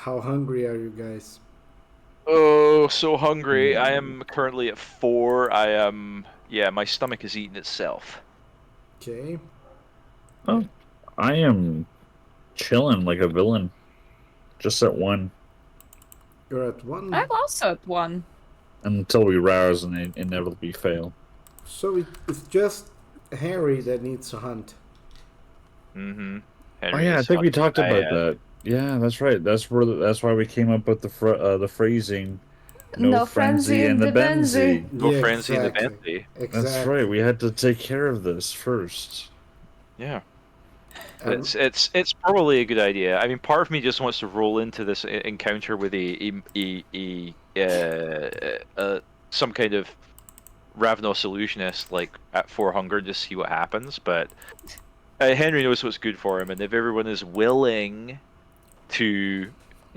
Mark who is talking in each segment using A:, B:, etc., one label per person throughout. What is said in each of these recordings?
A: How hungry are you guys?
B: Oh, so hungry. I am currently at 4. Yeah, my stomach is eating itself.
A: Okay.
C: Oh, I am chilling like a villain, just at one
A: You're at
D: I'm
A: one.
D: also at one.
C: until we rouse and inevitably fail.
A: So it's just Henry that needs to hunt.
B: Mm-hmm.
C: Oh
B: Henry
C: yeah, I
B: needs to
C: think
B: hunt
C: we talked about
B: bad.
C: that. Yeah, that's right. That's why we came up with the phrasing, no
D: No frenzy
C: frenzy in
D: in
C: the
D: the Benzie.
C: Benzie.
B: No
A: Yeah,
B: frenzy in the
A: exactly.
B: Bentley.
C: That's right.
A: Exactly.
C: We had to take care of this first.
B: Yeah.
A: Um,
B: It's probably a good idea. I mean, part of me just wants to roll into this encounter with some kind of Ravnos illusionist like at 400 to see what happens. But Henry knows what's good for him, and if everyone is willing to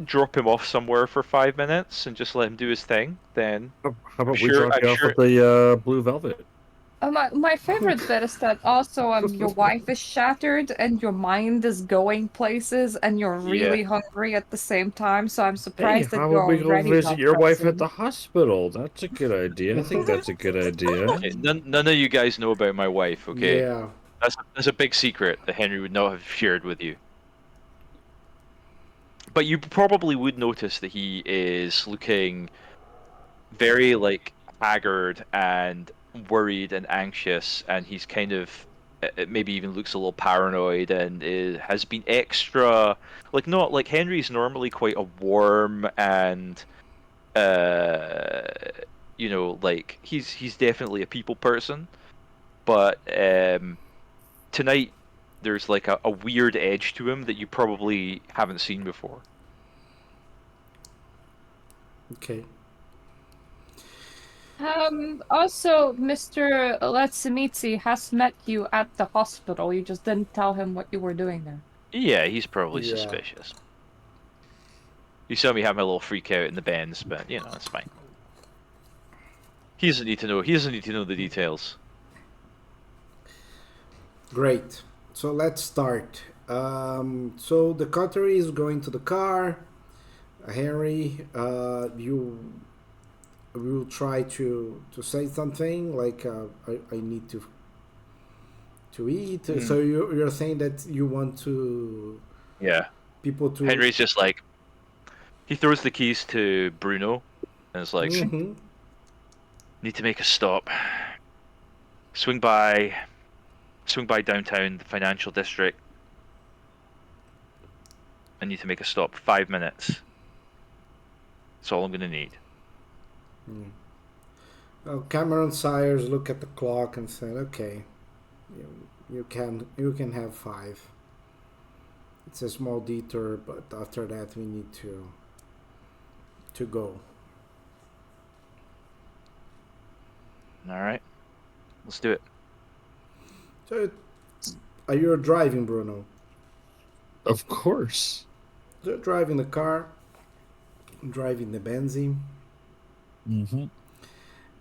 B: drop him off somewhere for 5 minutes and just let him do his thing, then
C: How
B: I'm
C: about we
B: sure
C: drop
B: I'm
C: you off
B: sure
C: at the Blue Velvet?
D: My favorite bit is that also your wife is shattered and your mind is going places and you're
B: yeah.
D: really hungry at the same time. So I'm
C: Hey,
D: surprised that
C: how
D: you're
C: about we go
D: already
C: visit
D: not
C: your wife at
D: frenzied.
C: the hospital? That's a good idea. I think that's a good idea.
B: Okay, none of you guys know about my wife, okay?
A: yeah.
B: That's a big secret that Henry would not have shared with you. But you probably would notice that he is looking very like haggard and worried and anxious, and he's kind of maybe even looks a little paranoid and has been extra like not like Henry's normally quite a warm and uh like he's definitely a people person, but tonight there's like a weird edge to him that you probably haven't seen before.
A: Okay.
D: Also, Mr. Letsumitsi has met you at the hospital. You just didn't tell him what you were doing there.
B: Yeah, he's probably
A: Yeah.
B: suspicious. You saw me have my little freak out in the bends, but it's fine. He doesn't need to know. He doesn't need to know the details.
A: Great. So let's start. So the coterie is going to the car. Henry, you will try to say something like I need to eat.
B: Mm.
A: So you're saying that you want to
B: Yeah.
A: people to.
B: Henry's just like he throws the keys to Bruno and is like,
A: Mm-hmm.
B: "Need to make a stop. Swing by, swing by downtown, the financial district. I need to make a stop. 5 minutes. That's all I'm gonna need."
A: Mm. Well, Cameron Sires look at the clock and said, "Okay, you can have 5. It's a small detour, but after that we need to go."
B: All right, let's do it.
A: So are you driving, Bruno?
C: Of course.
A: So you're driving the car, driving the benzene,
C: Mm-hmm.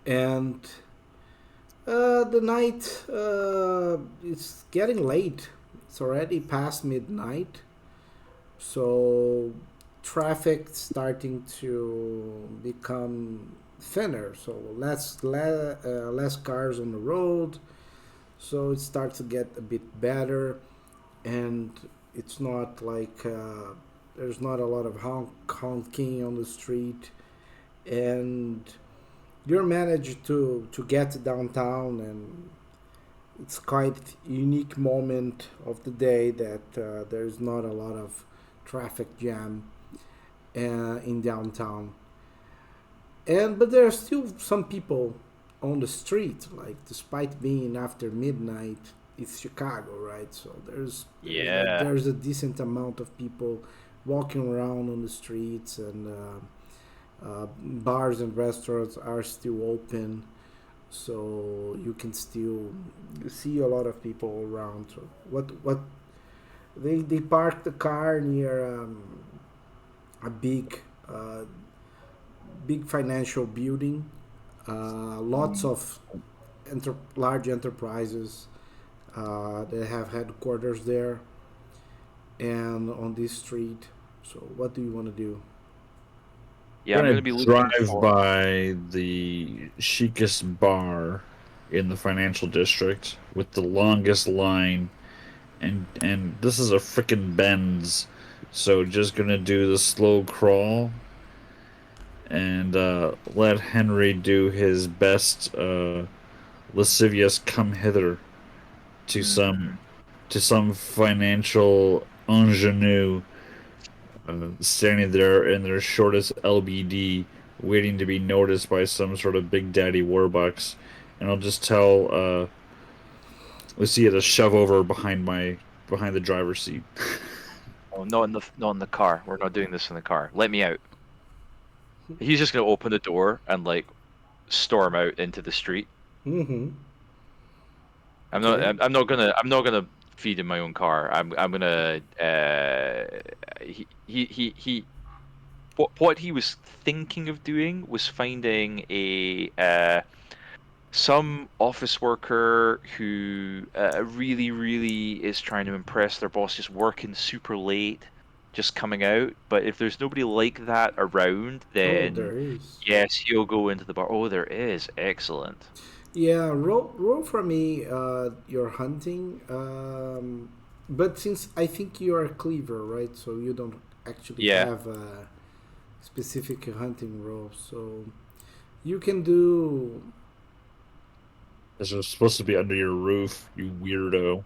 A: and the night it's getting late. It's already past midnight, so traffic starting to become thinner. So less cars on the road. So it starts to get a bit better, and it's not like there's not a lot of honking on the street, and you're managed to get downtown, and it's quite unique moment of the day that there's not a lot of traffic jam in downtown, and but there are still some people on the street, like despite being after midnight, it's Chicago, right? So
B: Yeah.
A: there's a decent amount of people walking around on the streets, and bars and restaurants are still open, so you can still see a lot of people around. So what they parked the car near a big financial building. Lots of large enterprises that have headquarters there, and on this street. So what do you want to do?
B: Yeah, I'm
C: Gonna
B: going to be looking
C: drive
B: for.
C: by the chicest bar in the financial district with the longest line, and this is a frickin' Benz, so just gonna do the slow crawl and let Henry do his best lascivious come hither to
B: Mhm.
C: some financial ingenue standing there in their shortest LBD, waiting to be noticed by some sort of big daddy warbucks. And I'll just tell Lucia to shove over behind the driver's seat.
B: Oh, not in the car. We're not doing this in the car. Let me out. He's just going to open the door and like storm out into the street.
A: Mm-hmm.
B: I'm not.
A: Okay.
B: I'm not gonna. I'm not gonna feed in my own car. I'm gonna. He. What he was thinking of doing was finding a some office worker who really is trying to impress their boss, just working super late, just coming out. But if there's nobody like that around,
A: Oh,
B: then
A: there is.
B: yes, he'll go into the bar. Oh, there is. Excellent.
A: Yeah, roll for me. You're hunting. But since I think you are cleaver, right? So you don't actually
B: Yeah.
A: have a specific hunting role. So you can do.
C: This was supposed to be under your roof, you weirdo.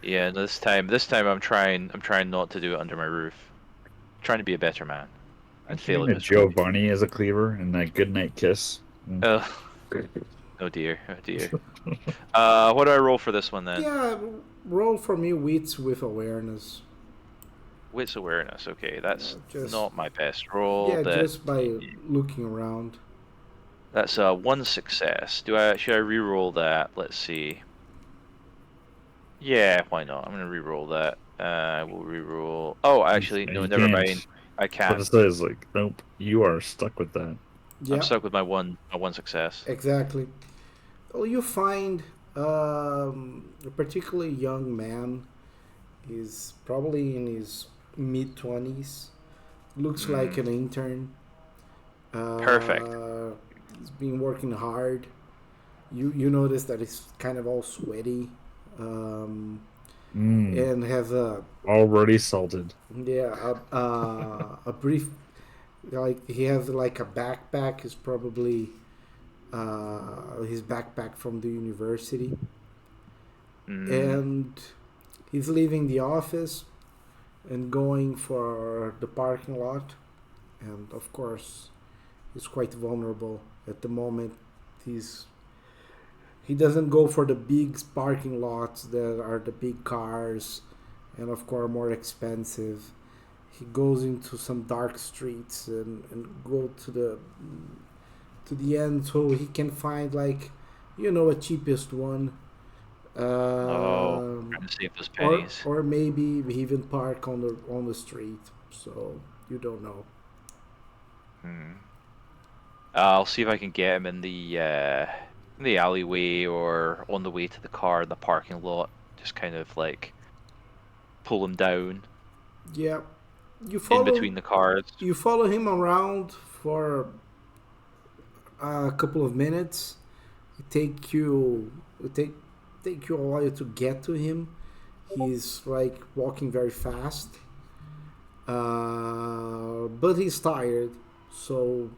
B: Yeah, this time I'm trying not to do it under my roof. trying to be a better man and
C: Giving
B: failing
C: a
B: miserably.
C: Giovanni as a cleaver and that goodnight kiss. Mm.
B: Oh, oh dear, oh dear. What do I roll for this one then?
A: Yeah, roll for me wits with awareness.
B: Wits awareness. Okay, that's
A: Just
B: not my best roll,
A: yeah,
B: but
A: just by looking around.
B: that's one success. Should I re-roll that? Let's see. Yeah, why not? I'm gonna re-roll that. I will re-roll. Oh, actually, no,
C: You
B: never mind.
C: can't.
B: I
C: What it
B: can't.
C: says, like, nope, you are stuck with that.
B: I'm
A: Yeah,
B: stuck with my one success.
A: exactly. Well, you find a particularly young man. He's probably in his mid 20s. Looks like
B: Mm,
A: an intern.
B: perfect.
A: He's been working hard. You notice that he's kind of all sweaty, um,
C: Mm,
A: and has a
C: already salted.
A: yeah a brief, like he has like a backpack. Is probably his backpack from the university,
B: Mm,
A: and he's leaving the office and going for the parking lot, and of course he's quite vulnerable at the moment. He's he doesn't go for the big parking lots that are the big cars and of course more expensive. He goes into some dark streets and go to the end so he can find like a cheapest one,
B: oh,
A: um,
B: trying to save those pennies.
A: or maybe even park on the street. So you don't know.
B: Hmm. I'll see if I can get him in the alleyway or on the way to the car in the parking lot. Just kind of like pull him down
A: Yeah, you
B: in
A: follow
B: between the cars.
A: you follow him around for a couple of minutes. It take you a while to get to him. He's like walking very fast, but he's tired. So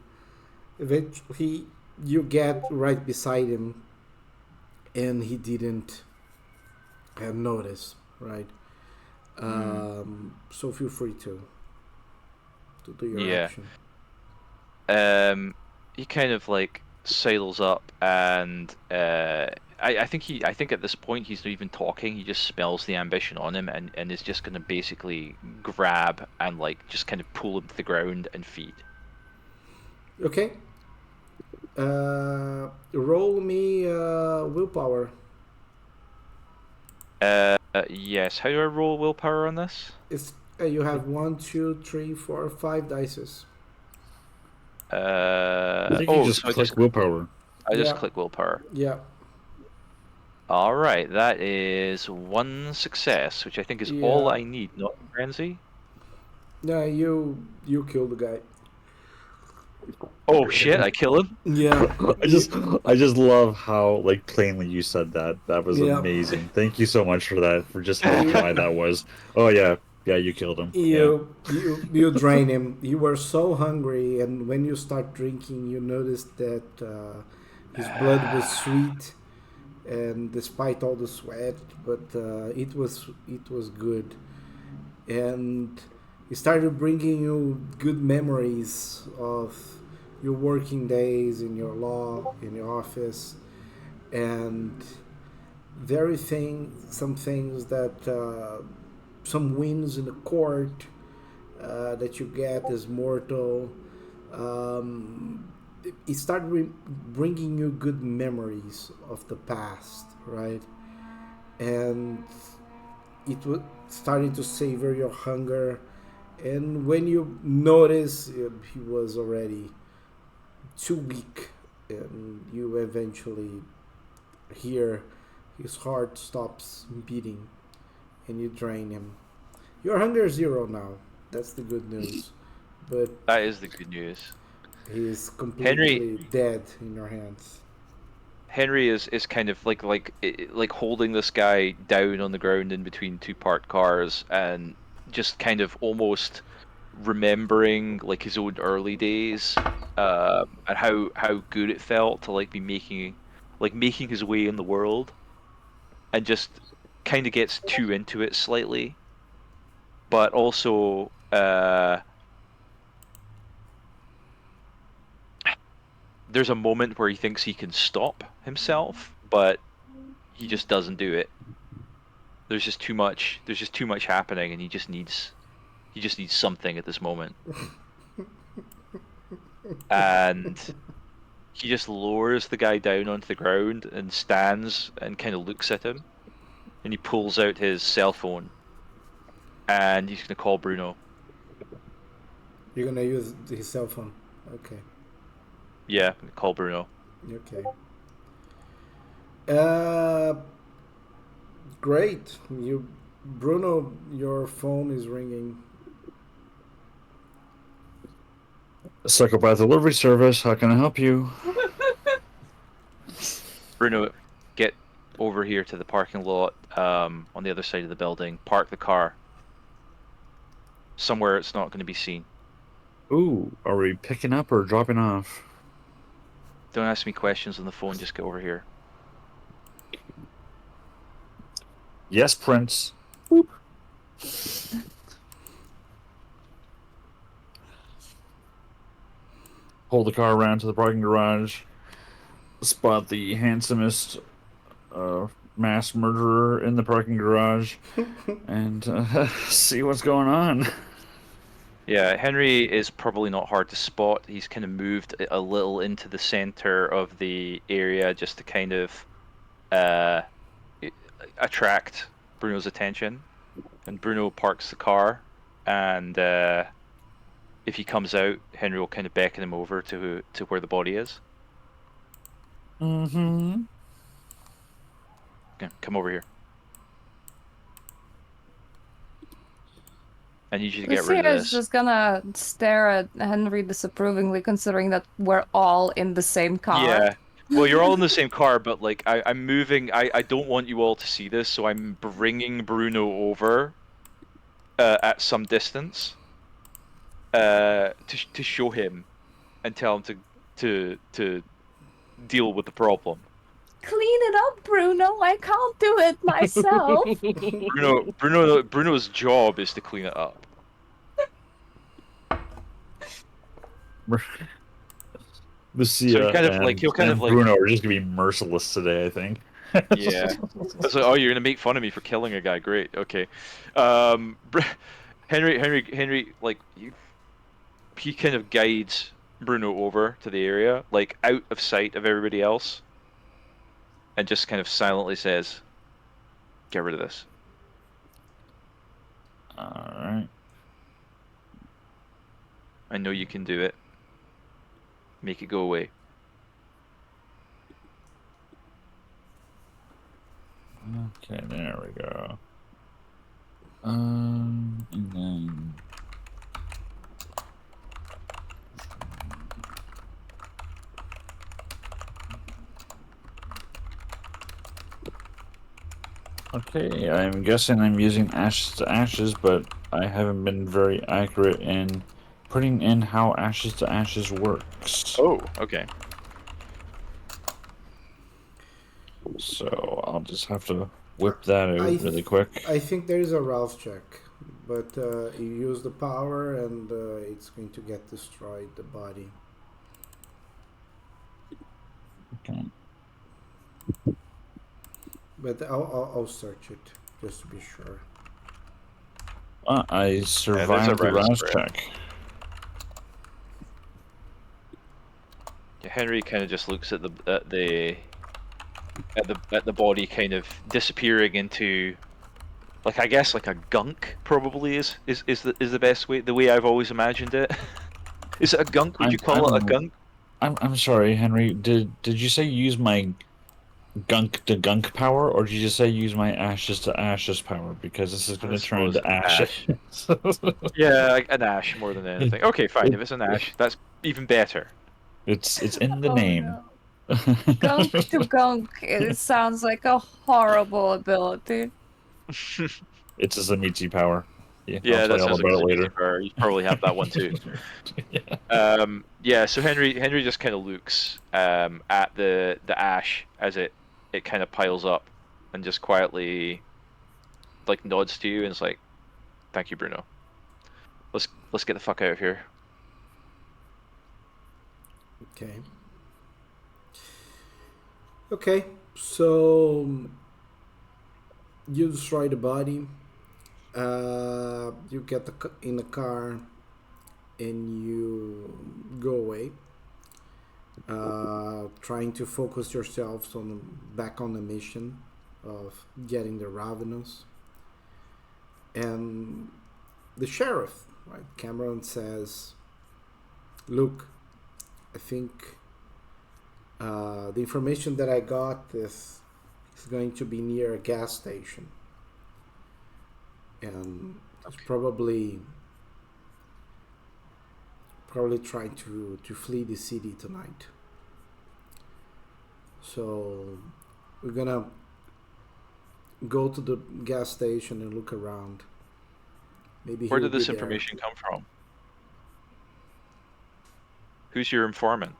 A: eventually you get right beside him, and he didn't notice. Right.
B: Hmm.
A: So feel free to do your
B: Yeah.
A: action.
B: Um, he kind of like sidles up and I think at this point he's not even talking. He just smells the ambition on him and is just gonna basically grab and like just kind of pull him to the ground and feed.
A: Okay. Roll me willpower.
B: Yes. How do I roll willpower on this?
A: It's you have one, two, three, four, five dices.
C: I think you
B: Oh,
C: just
B: so
C: click willpower.
B: I just
A: Yeah,
B: click willpower.
A: yeah,
B: All right, that is one success, which I think is all
A: yeah.
B: I need, not frenzy.
A: Yeah, you kill the guy.
B: Oh shit! I kill him.
A: Yeah,
C: I just love how like plainly you said that. That was
A: yeah.
C: amazing. Thank you so much for that, for just how
A: You
C: dry that was. Oh yeah, yeah, you killed him. Yeah.
A: you drain him. You were so hungry, and when you start drinking, you notice that his blood was sweet, and despite all the sweat, but it was good, and he started bringing you good memories of your working days in your law in your office, and some things that some wins in the court that you get as mortal. Um, it started bringing you good memories of the past, right? And it was starting to savor your hunger. And when you notice he was already too weak, and you eventually hear his heart stops beating, and you drain him. Your hunger is zero now. That's the good news. But
B: That is the good news.
A: he's
B: Henry
A: completely dead in your hands.
B: Henry is kind of like holding this guy down on the ground in between two parked cars and just kind of almost remembering like his own early days, and how good it felt to like be making his way in the world, and just kind of gets too into it slightly, but also there's a moment where he thinks he can stop himself, but he just doesn't do it. There's just too much happening, and he just needs something at this moment. And he just lowers the guy down onto the ground and stands and kind of looks at him, and he pulls out his cell phone, and he's gonna call Bruno.
A: You're gonna use his cell phone. Okay.
B: Yeah, call Bruno.
A: Okay. Uh, great. Bruno, your phone is ringing.
C: Psychopath delivery service. How can I help you?
B: Bruno, get over here to the parking lot, on the other side of the building. Park the car somewhere it's not going to be seen.
C: Ooh, are we picking up or dropping off?
B: Don't ask me questions on the phone. Just get over here.
C: Yes, Prince. Pull the car around to the parking garage. Spot the handsomest uh, mass murderer in the parking garage, and see what's going on.
B: Yeah, Henry is probably not hard to spot. He's kind of moved a little into the center of the area just to kind of uh, i- attract Bruno's attention. And Bruno parks the car, and if he comes out, Henry will kind of beckon him over to where the body is.
C: Mm-hmm.
B: Yeah, come over here. I need you to get rid of
D: Lucia is
B: this.
D: just gonna stare at Henry disapprovingly, considering that we're all in the same car.
B: Yeah. Well, you're all in the same car, but like I'm moving. I don't want you all to see this, so I'm bringing Bruno over at some distance to show him and tell him to deal with the problem.
D: Clean it up, Bruno. I can't do it myself.
B: Bruno's job is to clean it up. So he
C: Lucia
B: kind of like he'll kind of
C: and
B: like
C: Bruno are just gonna be merciless today, I think.
B: yeah. It's like, oh, you're gonna make fun of me for killing a guy. Great. Okay. Henry, like he kind of guides Bruno over to the area, like out of sight of everybody else, and just kind of silently says, "Get rid of this."
C: All right.
B: I know you can do it. Make it go away.
C: Okay, there we go. And then Okay, I'm guessing I'm using ashes to ashes, but I haven't been very accurate in putting in how ashes to ashes works.
B: Oh, okay.
C: So I'll just have to whip that
A: I
C: out
A: th-
C: really quick.
A: I think there is a Ralph check, but you use the power and it's going to get destroyed, the body.
C: Okay.
A: But I'll search it just to be sure.
C: I
B: Yeah, there's a
C: survived the
B: rouse
C: rouse
B: for it.
C: check.
B: Yeah, Henry kind of just looks at the body kind of disappearing into, like, I guess like a gunk probably is the best way, the way I've always imagined it. Is it a gunk? Would you call it a
C: I'm
B: gunk?
C: I'm sorry, Henry. Did you say use my gunk to gunk power, or did you just say use my ashes to ashes power? Because this is
B: I
C: going to turn
B: suppose
C: into ashes.
B: ash. Yeah, like an ash more than anything. Okay, fine. If it's an
C: It-
B: ash, that's even better.
C: it's in the
D: Oh
C: name.
D: no. Gunk to gunk. It sounds like a horrible ability.
C: It's a Zamichi power. Yeah, I'll
B: Yeah,
C: tell
B: that
C: you all
B: sounds like a
C: about it
B: Zamizi
C: later.
B: power. You probably have that one too.
C: Yeah.
B: Yeah. So Henry just kind of looks at the ash as it kind of piles up, and just quietly like nods to you and is like, "Thank you, Bruno. Let's get the fuck out of here."
A: Okay. Okay. So you destroy the body. You get in the car and you go away. Trying to focus yourselves on back on the mission of getting the Ravenous. And the sheriff, right? Cameron says, "Look, I think the information that I got is going to be near a gas station, and he's probably trying to flee the city tonight. So we're gonna go to the gas station and look around. Maybe
B: Where
A: he'll
B: did
A: be
B: this
A: there."
B: information come from? Who's your informant?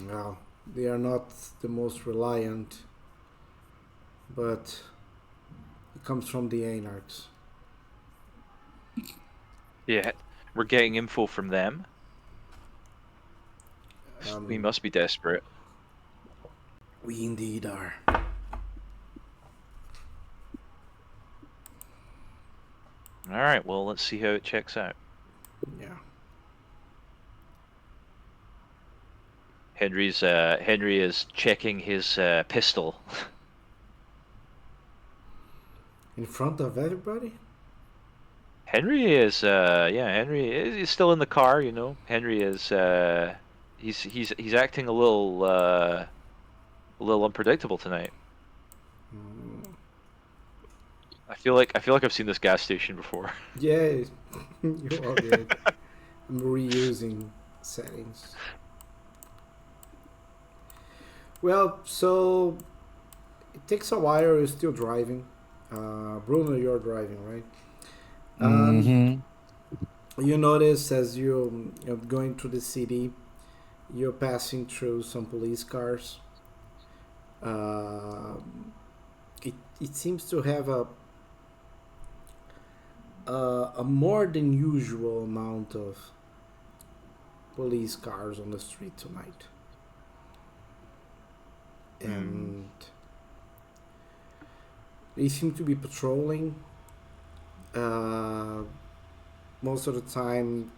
A: Well, they are not the most reliant, but it comes from the Anarchs.
B: Yeah, we're getting info from them. We
A: Um,
B: must be desperate.
A: we indeed are.
B: All right, well, let's see how it checks out.
A: Yeah.
B: Henry is checking his pistol.
A: In front of everybody?
B: Henry is Henry is still in the car, you know. Henry is he's acting a little unpredictable tonight.
A: Mm.
B: I feel like I've seen this gas station before.
A: Yeah, you all did. I'm reusing settings. Well, so it takes a while. You're still driving. Bruno, you're driving, right? Um,
C: Mm-hmm.
A: you notice as you're going through the city, you're passing through some police cars. Uh, it seems to have a more than usual amount of police cars on the street tonight. And they seem to be patrolling. Uh, Most of the time,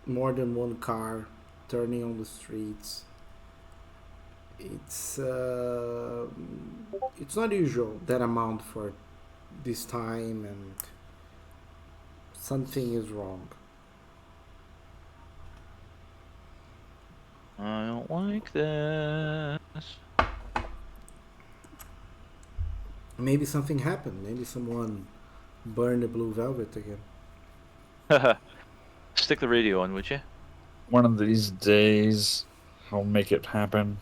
A: more than one car turning on the streets. It's uh, it's not usual that amount for this time, and something is wrong.
B: I don't like this.
A: Maybe something happened. Maybe someone burned the blue velvet again.
B: Stick the radio on, would you?
C: One of these days, I'll make it happen.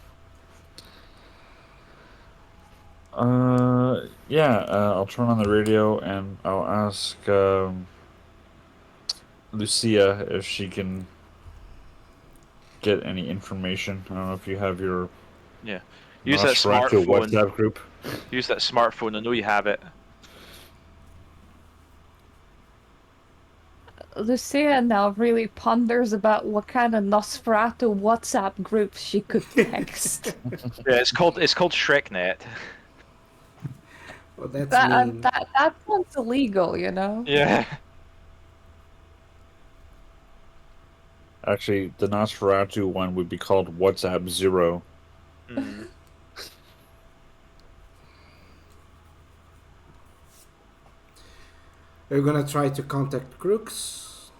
C: Yeah. I'll turn on the radio and I'll ask Lucia if she can get any information. I don't know if you have your
B: Yeah. Use that
C: Nosferatu
B: smartphone.
C: WhatsApp group.
B: Use that smartphone. I know you have it.
D: Lucia now really ponders about what kind of Nosferatu WhatsApp group she could text.
B: Yeah, it's called ShrekNet.
A: Well, that's
D: that
A: mean.
D: that one's illegal, you know.
B: Yeah.
C: Actually, the Nosferatu one would be called WhatsApp Zero.
B: Mm.
A: Are you gonna try to contact Crooks?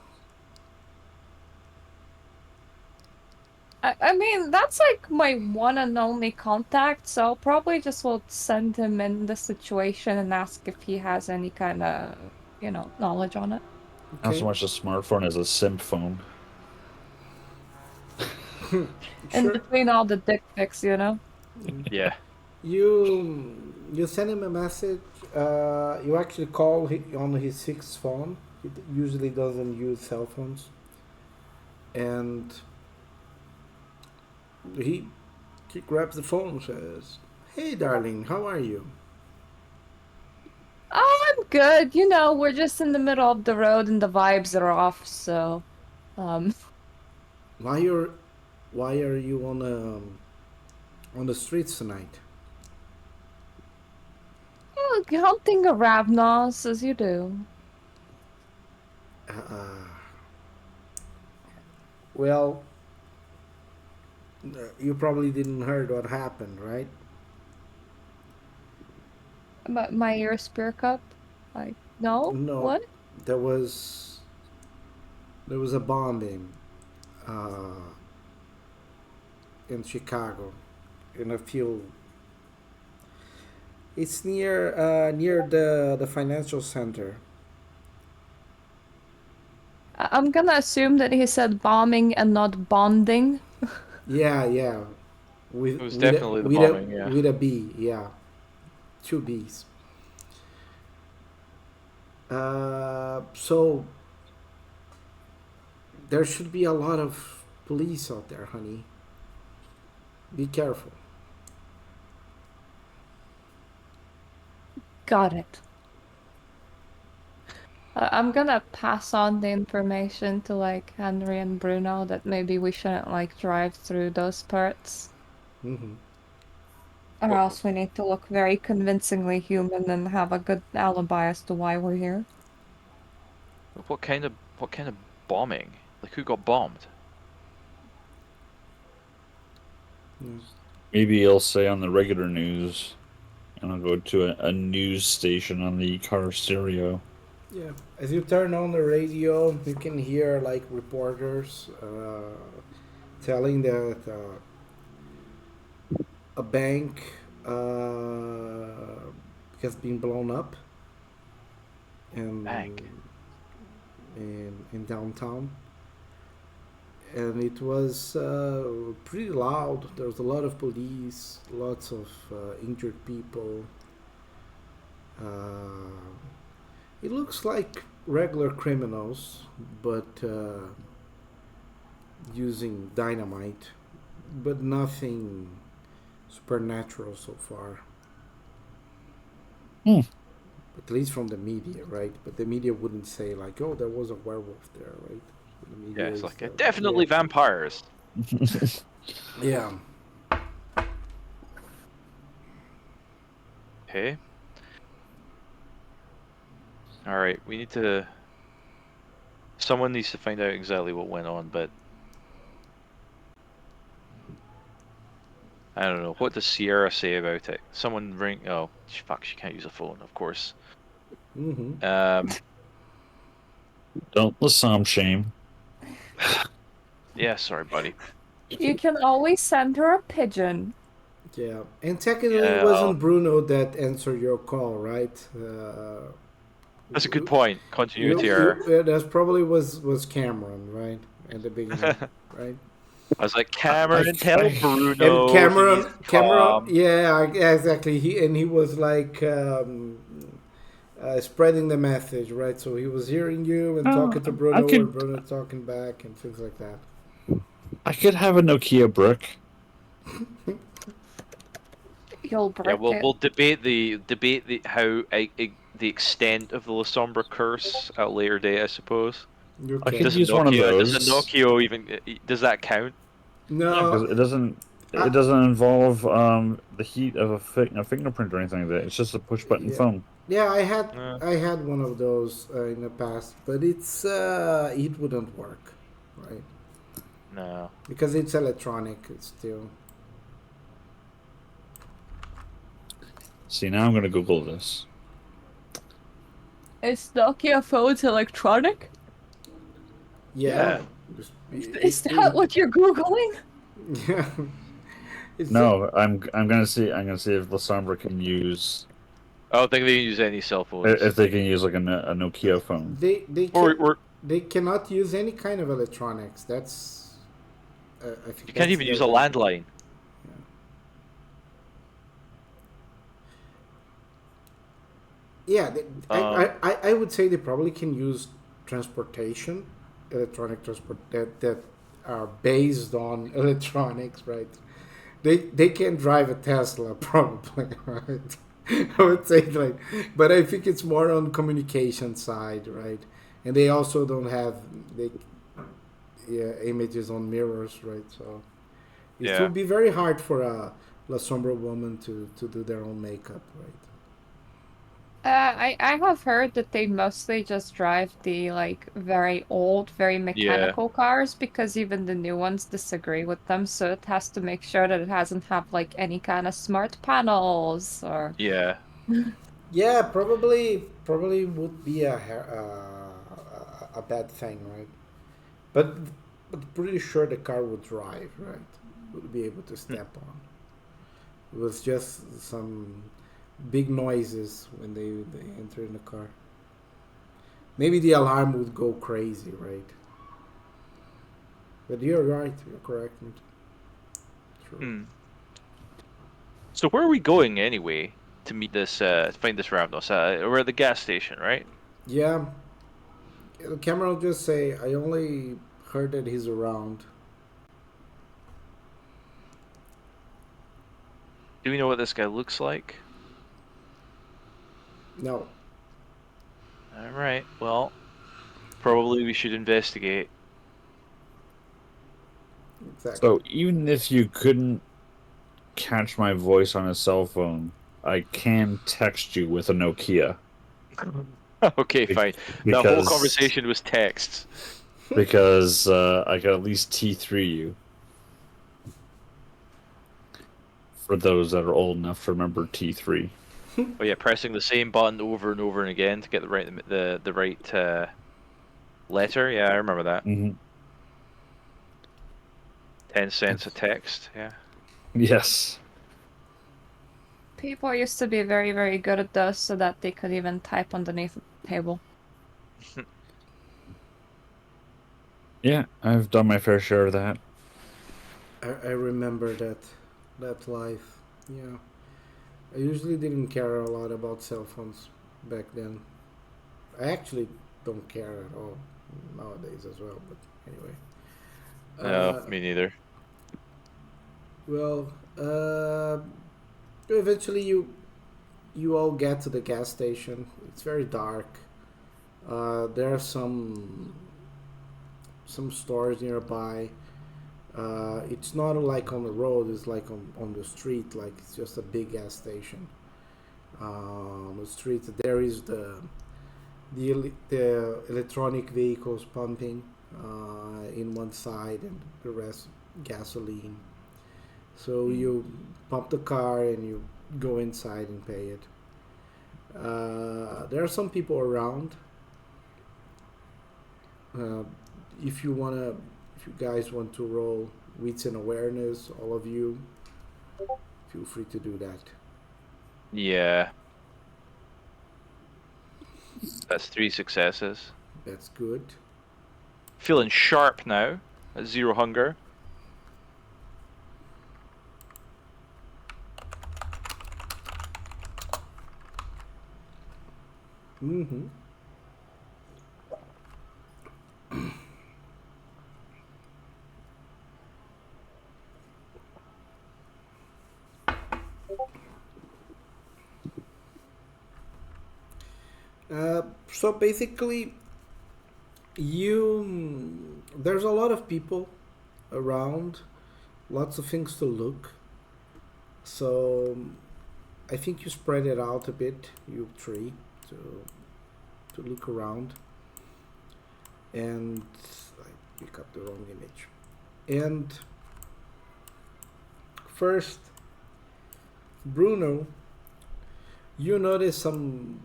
D: I mean, that's like my one and only contact, so I'll probably just will send him in the situation and ask if he has any kind of, knowledge on it.
C: Not so
A: Okay.
C: much a smartphone as a simp phone.
D: In
A: Sure.
D: between all the dick pics, you know?
B: Yeah.
A: You send him a message. You actually call on his fixed phone. He usually doesn't use cell phones, and he he grabs the phone and says, "Hey, darling, how are you?"
D: Oh, I'm good. You know, we're just in the middle of the road and the vibes are off, so um
A: Why are why are you on the streets tonight?
D: hunting a Ravnos as you do.
A: Uh, well, you probably didn't heard what happened, right?
D: My ear spear cup? Like, no?
A: No,
D: What?
A: there was there was a bombing uh, in Chicago in a few. It's near the financial center.
D: I'm gonna assume that he said bombing and not bonding.
A: Yeah, yeah.
B: It was definitely the bombing, yeah.
A: With a B, yeah. Two B's. So there should be a lot of police out there, honey. Be careful.
D: Got it. I'm gonna pass on the information to like Henry and Bruno that maybe we shouldn't like drive through those parts.
A: Mm-hmm.
D: Or
B: What
D: else we need to look very convincingly human and have a good alibi as to why we're here.
B: what kind of bombing? Like who got bombed?
A: Yeah.
C: Maybe he'll say on the regular news, and I'll go to a news station on the car stereo.
A: Yeah. As you turn on the radio, you can hear like reporters telling that a bank has been blown up in
B: Bank.
A: in downtown, and it was pretty loud. There was a lot of police, lots of injured people. Uh, it looks like regular criminals, but using dynamite, but nothing supernatural so far.
C: Hmm.
A: At least from the media, right? But the media wouldn't say like, "Oh, there was a werewolf there," right? The media
B: Yeah, it's
A: is
B: like definitely
A: yeah,
B: vampires.
A: yeah.
B: Okay. All right, we need to. Someone needs to find out exactly what went on, but I don't know. What does Sierra say about it? Someone ring. Oh, fuck! She can't use a phone, of course.
A: Mm-hmm.
C: Don't Lassam shame.
B: Yeah, sorry, buddy.
D: You can always send her a pigeon.
A: Yeah, and technically, it
B: Yeah,
A: wasn't Bruno that answered your call, right?
B: that's a good point. Continuity error.
A: That probably was Cameron, right? At the beginning, right?
B: I was like, Cameron, tell
A: And
B: Bruno he's
A: Cameron,
B: calm.
A: yeah, exactly. He was like spreading the message, right? So he was hearing you and
C: Oh,
A: talking to
C: I
A: Bruno, and
C: could
A: Bruno talking back and things like that.
C: have a Nokia brick.
D: You'll
B: Yeah,
D: break
B: we'll
D: it.
B: we'll debate the how the extent of the La Sombra curse at a later date, I suppose.
C: I could
A: Okay.
B: Does a
C: use one of those.
B: Nokia even does that count?
C: No, because
A: No,
C: it
A: I,
C: doesn't involve the heat of a fingerprint or anything like that. It's just a push button
A: yeah,
C: phone.
A: yeah.
B: Uh,
A: I had one of those in the past, but it wouldn't work, right?
B: no.
A: Because it's electronic. It's still.
C: See, now I'm gonna Google this.
D: Is Nokia phones electronic?
A: Yeah.
B: Yeah.
A: It,
D: Is that
A: it,
D: what you're Googling?
A: yeah. It's
C: No, I'm gonna see if Lasombra can use
B: I don't think they use any cell phones.
C: if they can use like a Nokia phone.
A: they
B: Or
A: can
B: or
A: they cannot use any kind of electronics. That's I
B: you
A: think
B: can't
A: that's
B: even
A: their
B: use a
A: big.
B: landline.
A: Yeah,
B: Um,
A: I would say they probably can use transportation, electronic transport that are based on electronics, right? They can drive a Tesla probably, right? I would say like, but I think it's more on communication side, right? And they also don't have they yeah, images on mirrors, right? So it
B: yeah.
A: would be very hard for a La Sombra woman to do their own makeup, right?
D: I have heard that they mostly just drive the like very old, very
B: Yeah.
D: mechanical cars because even the new ones disagree with them, so it has to make sure that it hasn't have like any kind of smart panels or
B: Yeah.
A: Yeah, probably would be a bad thing, right? But but pretty sure the car would drive, right? Would be able to step on. It was just some big noises when they enter in the car. Maybe the alarm would go crazy, right? But you're right. You're correct. True.
B: Hmm. So where are we going anyway to meet this find this Ravnos? We're at the gas station, right?
A: Yeah. Cameron will just say, I only heard that he's around.
B: Do we know what this guy looks like?
A: No,
B: All right. Well, probably we should investigate.
A: exactly.
C: So even if you couldn't catch my voice on a cell phone, I can text you with a Nokia
B: Okay,
C: Be-
B: fine. That whole
C: because
B: conversation was texts.
C: I could at least T3 you for those that are old enough to remember T3.
B: Oh yeah, pressing the same button over and over and again to get the right letter. Yeah, I remember that.
C: Hmm.
B: 10 cents a text. Yeah.
C: Yes.
D: people used to be very, very good at those so that they could even type underneath the table.
C: Yeah, I've done my fair share of that.
A: I remember that life. Yeah. I usually didn't care a lot about cell phones back then. I actually don't care at all nowadays as well. But anyway,
B: No,
A: uh,
B: me neither.
A: well, eventually you all get to the gas station. It's very dark. There are some stores nearby. It's not like on the road. It's like on the street. Like it's just a big gas station. On the street there is the electronic vehicles pumping in one side and the rest gasoline. So
B: Mm.
A: you pump the car and you go inside and pay it. There are some people around. Uh, if you wanna, if you guys want to roll wits and awareness, all of you, feel free to do that.
B: Yeah, that's 3 successes.
A: That's good.
B: Feeling sharp now. At zero hunger.
A: Mm-hmm. So basically, there's a lot of people around, lots of things to look. So I think you spread it out a bit, you three, to look around. And I pick up the wrong image. And first, Bruno, you notice some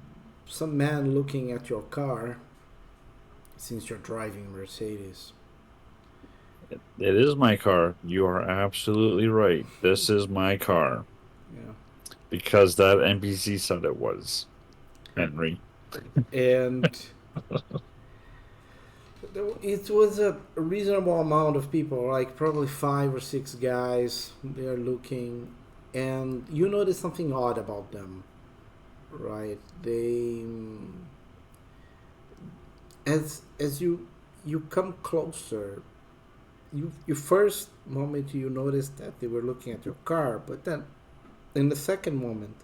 A: man looking at your car since you're driving Mercedes.
C: It is my car. You are absolutely right. This is my car
A: Yeah.
C: because that NPC said it was. Henry.
A: And it was a reasonable amount of people, like probably 5 or 6 guys. They're looking, and you notice something odd about them, right? As you come closer, you first moment you notice that they were looking at your car, but then in the second moment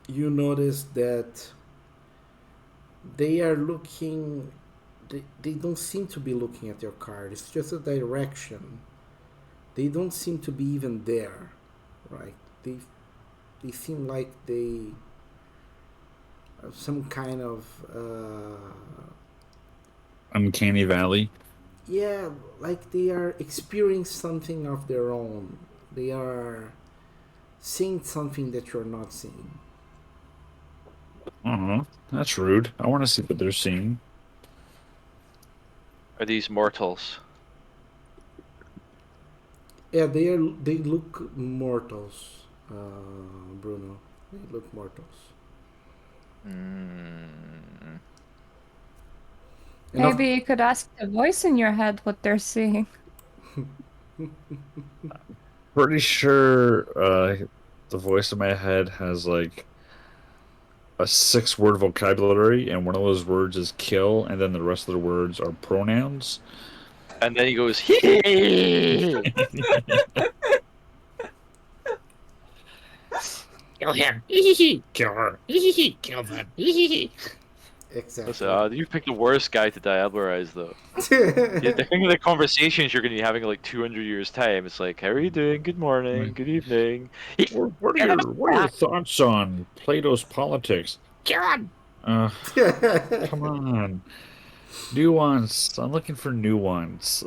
A: you notice that they are looking. They don't seem to be looking at your car. It's just a direction. They don't seem to be even there, right? They seem like they have some kind of
C: Uncanny Valley.
A: yeah, like they are experiencing something of their own. They are seeing something that you're not seeing.
C: That's rude. I want to see what they're seeing.
B: Are these mortals?
A: Yeah, they look mortals, Bruno. They look mortals.
B: Mm.
A: And of,
D: Maybe you could ask the voice in your head what they're seeing.
C: Pretty sure the voice in my head has like a 6-word vocabulary, and one of those words is kill, and then the rest of the words are pronouns.
B: And then he goes, hee.
C: Kill him. Kill her. Kill them.
B: Listen,
A: exactly.
B: you picked the worst guy to diablerize, though. Yeah, the kind of the conversations you're going to be having in like 200 years' time. It's like, how are you doing? Good morning. Good evening.
C: What are your thoughts on Plato's politics? Kill him. Come on. Nuance. I'm looking for nuance.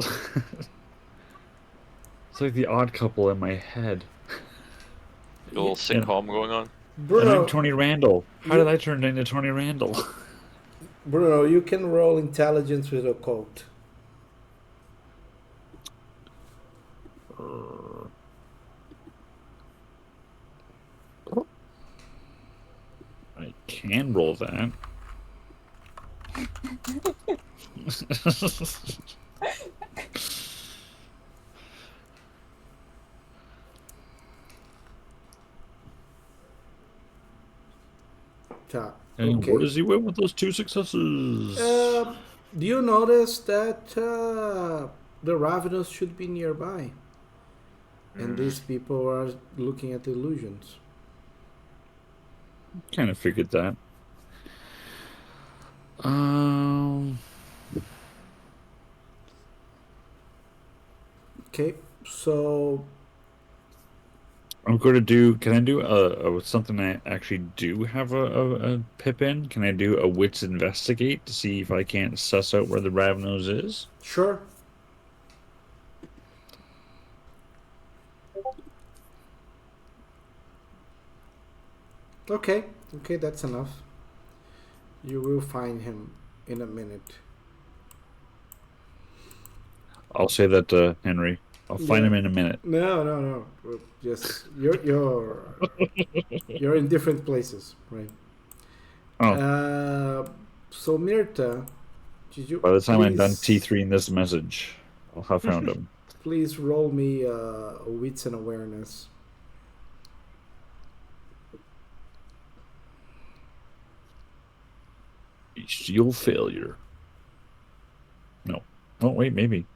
C: It's like the odd couple in my head.
B: Like a little
C: And,
B: sitcom going on.
C: and I'm
A: Bruno,
C: Tony Randall. How did
A: you
C: I turn into Tony Randall?
A: Bruno, you can roll intelligence with a cult.
C: I can roll that. And where
A: Okay.
C: does he win with those 2 successes?
A: Uh, do you notice that the Ravenous should be nearby? And these people are looking at illusions.
C: Kind of figured that. Um,
A: Okay, so
C: I'm going to do. Can I do something I actually do have a pip in? Can I do a wits investigate to see if I can't suss out where the Ravnos is?
A: sure. Okay, okay, that's enough. You will find him in a minute.
C: I'll say that to Henry. I'll find him in a minute.
A: No, no, no. Just you're in different places, right?
C: Oh,
A: So Mirta, did you
C: by the time I'm done
A: please
C: T3 in this message, I'll have found him.
A: please roll me a wits and awareness.
C: You'll failure. No. Oh wait, maybe.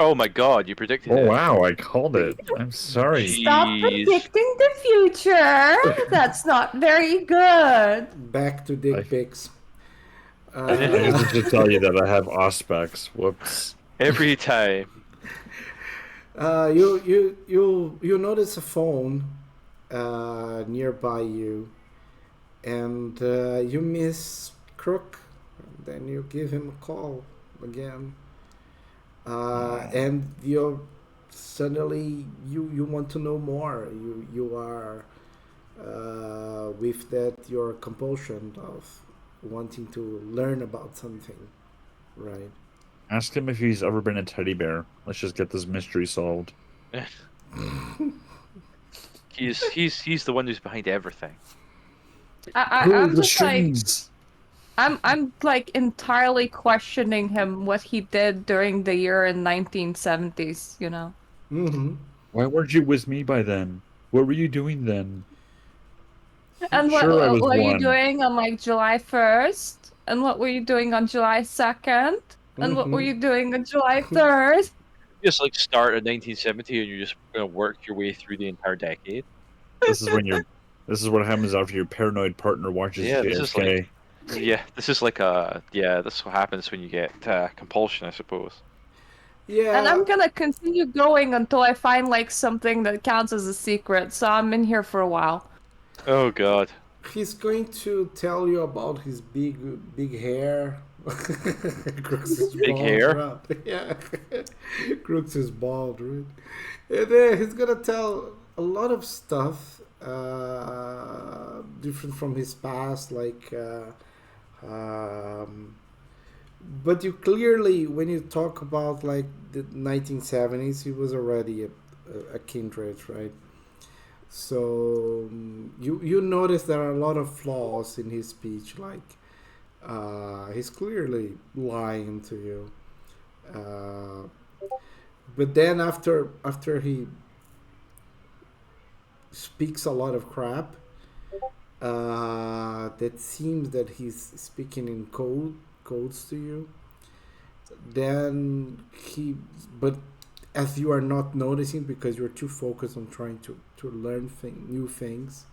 B: Oh my god, you predicted
C: Oh
B: it.
C: wow, I called it. I'm sorry.
D: Stop
B: Jeez.
D: predicting the future. That's not very good.
A: Back to dick pics.
C: I guess I should tell you that I have Auspex. Whoops.
B: Every time.
A: You notice a phone nearby you, and you miss Crook. Then you give him a call again, and you suddenly you want to know more. You are with that your compulsion of wanting to learn about something, right?
C: Ask him if he's ever been a teddy bear. Let's just get this mystery solved.
B: He's the one who's behind everything.
D: I'm
C: the
D: just like
C: strings.
D: I'm like entirely questioning him what he did during the year in 1970s, you know.
A: Mm-hmm.
C: Why weren't you with me by then? What were you doing then?
D: And
C: Sure, I
D: what
C: was
D: were you
C: one.
D: doing on like July 1st? And what were you doing on July 2nd? And what were
A: Mm-hmm.
D: you doing on July 3rd?
B: Just like start in 1970 and you're just gonna work your way through the entire decade.
C: This is when you're. This is what happens after your paranoid partner watches
B: Yeah, this is like
C: JFK.
B: this is like this is what happens when you get compulsion, I suppose.
D: And
A: Yeah,
D: I'm gonna continue going until I find like something that counts as a secret, so I'm in here for a while.
B: Oh god.
A: he's going to tell you about his big hair. Crooks is
B: Big
A: bald,
B: hair.
A: right? Yeah, Crooks is bald, right? And then he's gonna tell a lot of stuff different from his past, like. But you clearly, when you talk about like the 1970s, he was already a kindred, right? So you notice there are a lot of flaws in his speech, like he's clearly lying to you. But then after he speaks a lot of crap, that seems that he's speaking in codes to you. Then he, but as you are not noticing because you're too focused on trying to learn new things,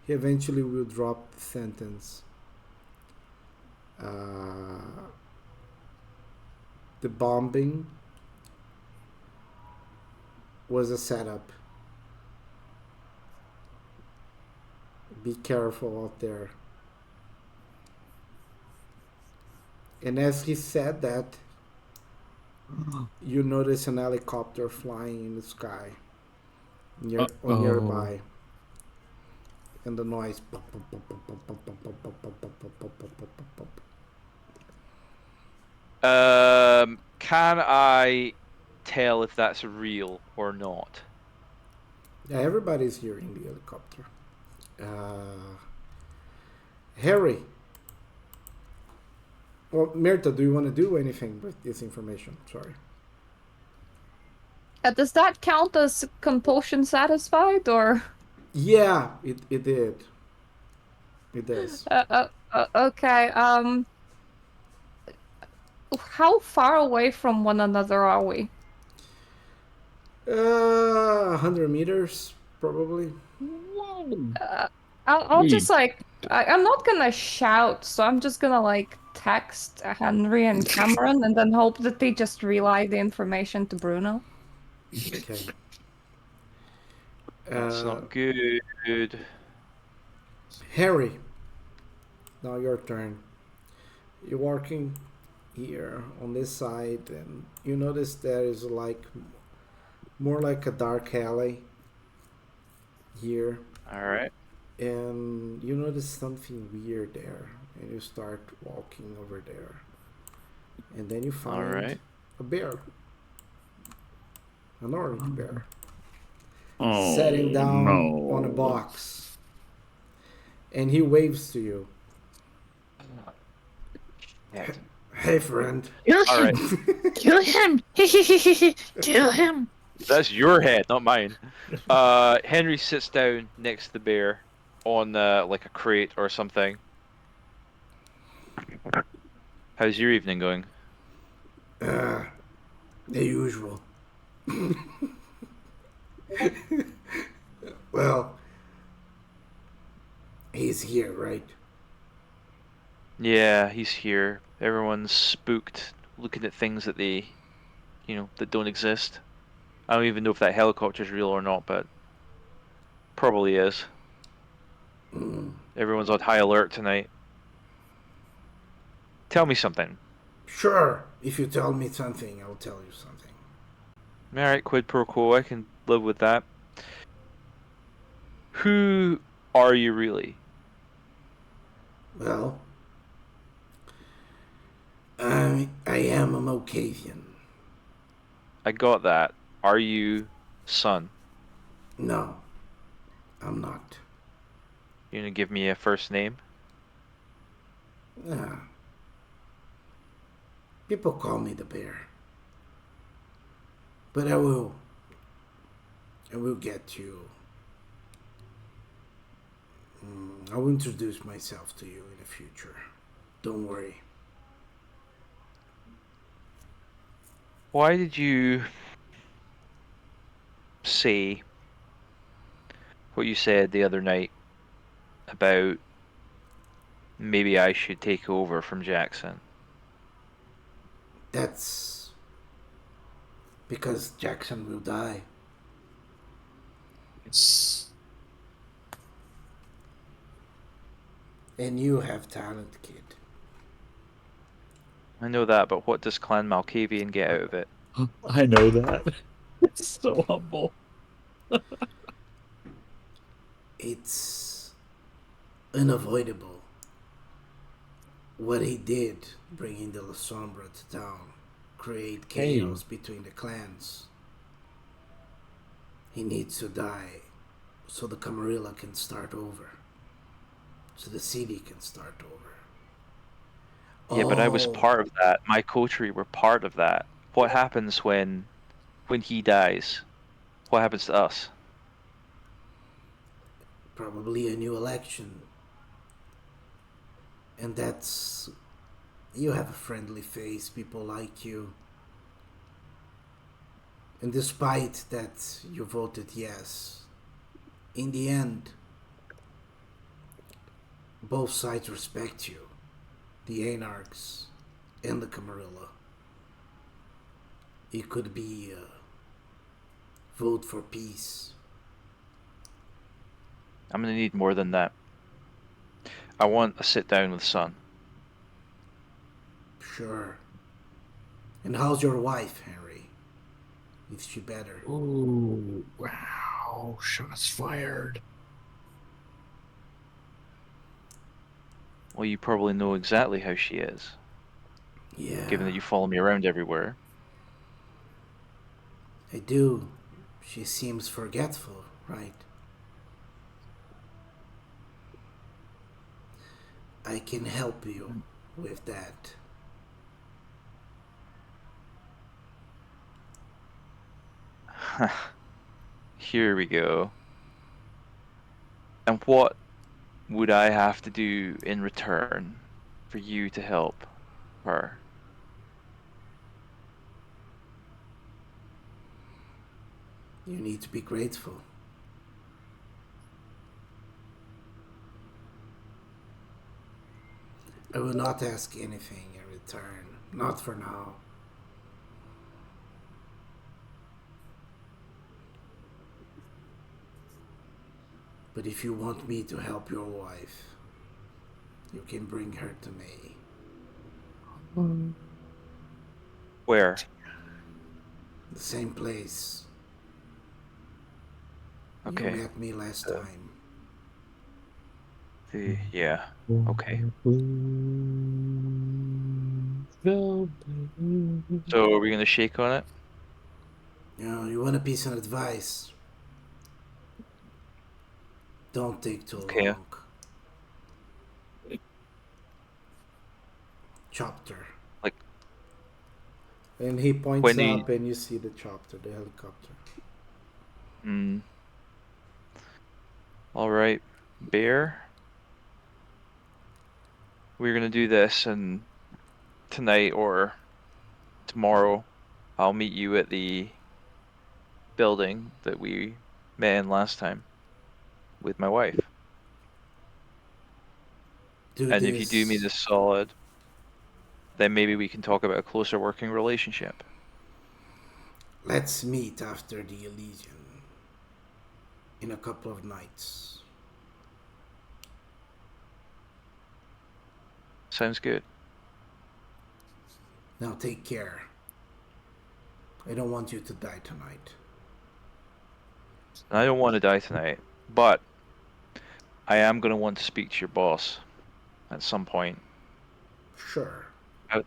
A: he eventually will drop the sentence. The bombing was a setup. Be careful out there. And as he said that, you notice an helicopter flying in the sky nearby, and the noise.
B: Can I tell if that's real or not?
A: Yeah, everybody's hearing the helicopter. Harry. Well, Mirta, do you want to do anything with this information? Sorry.
D: Does that count as compulsion satisfied, or?
A: Yeah, it did. It does.
D: Okay. How far away from one another are we?
A: 100 meters, probably.
D: I'll just like I'm not gonna shout, so I'm just gonna like text Henry and Cameron and then hope that they just relay the information to Bruno.
A: Okay.
B: That's not good.
A: Harry, now your turn. You're walking here on this side, and you notice there is like more like a dark alley here,
B: All right.
A: and you notice something weird there, and you start walking over there, and then you
B: All
A: find
B: right.
A: a bear, an orange bear,
C: Oh,
A: sitting down
C: no.
A: on a box, and he waves to you.
B: Yeah.
A: Hey, friend.
E: Kill
B: All
E: him!
B: right.
E: Kill him! Kill him!
B: That's your head, not mine. Henry sits down next to the bear on like a crate or something. How's your evening going?
A: The usual. Well, he's here, right?
B: Yeah, he's here. Everyone's spooked, looking at things that that don't exist. I don't even know if that helicopter's real or not, but probably is. Everyone's on high alert tonight. Tell me something.
A: Sure. If you tell me something, I'll tell you something.
B: All right, quid pro quo. I can live with that. Who are you really?
A: Well, I am a Mocavian.
B: I got that. Are you son?
A: No, I'm not.
B: You gonna give me a first name?
A: Ah, people call me the bear. But I will get you. I will introduce myself to you in the future. Don't worry.
B: Why did you say what you said the other night about maybe I should take over from Jackson?
A: That's because Jackson will die.
C: It's
A: And you have talent, kid.
B: I know that, but what does Clan Malkavian get out of it?
C: I know that. It's so humble.
A: It's unavoidable. What he did, bringing the La Sombra to town, create
C: Hey,
A: chaos between the clans. He needs to die so the Camarilla can start over. So the city can start over.
B: Yeah, but I was
A: Oh,
B: part of that. My coterie were part of that. What happens when he dies? What happens to us?
A: probably a new election. And that's. You have a friendly face, people like you. And despite that you voted yes, in the end, both sides respect you, the Anarchs and the Camarilla. It could be a vote for peace.
B: I'm gonna need more than that. I want a sit down with Son.
A: Sure. And how's your wife, Henry? Is she better?
C: ooh, wow, shots fired.
B: Well, you probably know exactly how she is, given
A: Yeah,
B: that you follow me around everywhere.
A: I do. She seems forgetful, right? I can help you with that.
B: Here we go. And what would I have to do in return for you to help her?
A: You need to be grateful. I will not ask anything in return. Not for now. But if you want me to help your wife, you can bring her to me.
B: Where?
A: The same place you
B: Okay.
A: met me last
B: Uh,
A: time.
B: yeah. Okay. So are we gonna shake on it?
A: You want a piece of advice? Don't take too
B: Okay.
A: long. Chopper.
B: Like
A: And he
B: when
A: points
B: do you?
A: up and you see the chopper, the helicopter.
B: Mm, all right, bear. we're gonna do this, and tonight or tomorrow, I'll meet you at the building that we met in last time with my wife.
A: Do
B: And if you do me
A: this.
B: this solid, then maybe we can talk about a closer working relationship.
A: Let's meet after the Elysian in a couple of nights.
B: Sounds good.
A: Now take care. I don't want you to die tonight.
B: I don't want to die tonight, but I am going to want to speak to your boss at some point.
A: Sure.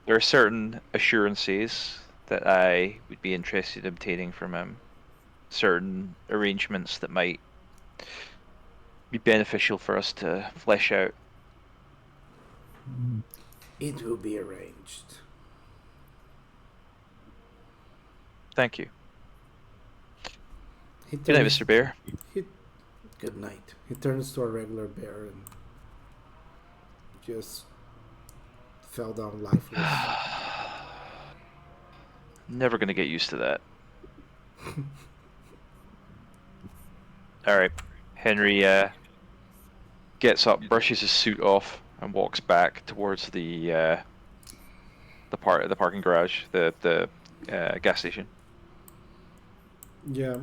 B: There are certain assurances that I would be interested in obtaining from him, certain arrangements that might be beneficial for us to flesh out.
A: It will be arranged.
B: Thank you.
A: He
B: Good night,
A: turns.
B: Mr. Bear.
A: He, good night. He turns to a regular bear and just fell down lifeless.
B: Never going to get used to that. All right. Henry gets up, brushes his suit off, and walks back towards the parking garage, the gas station.
A: Yeah.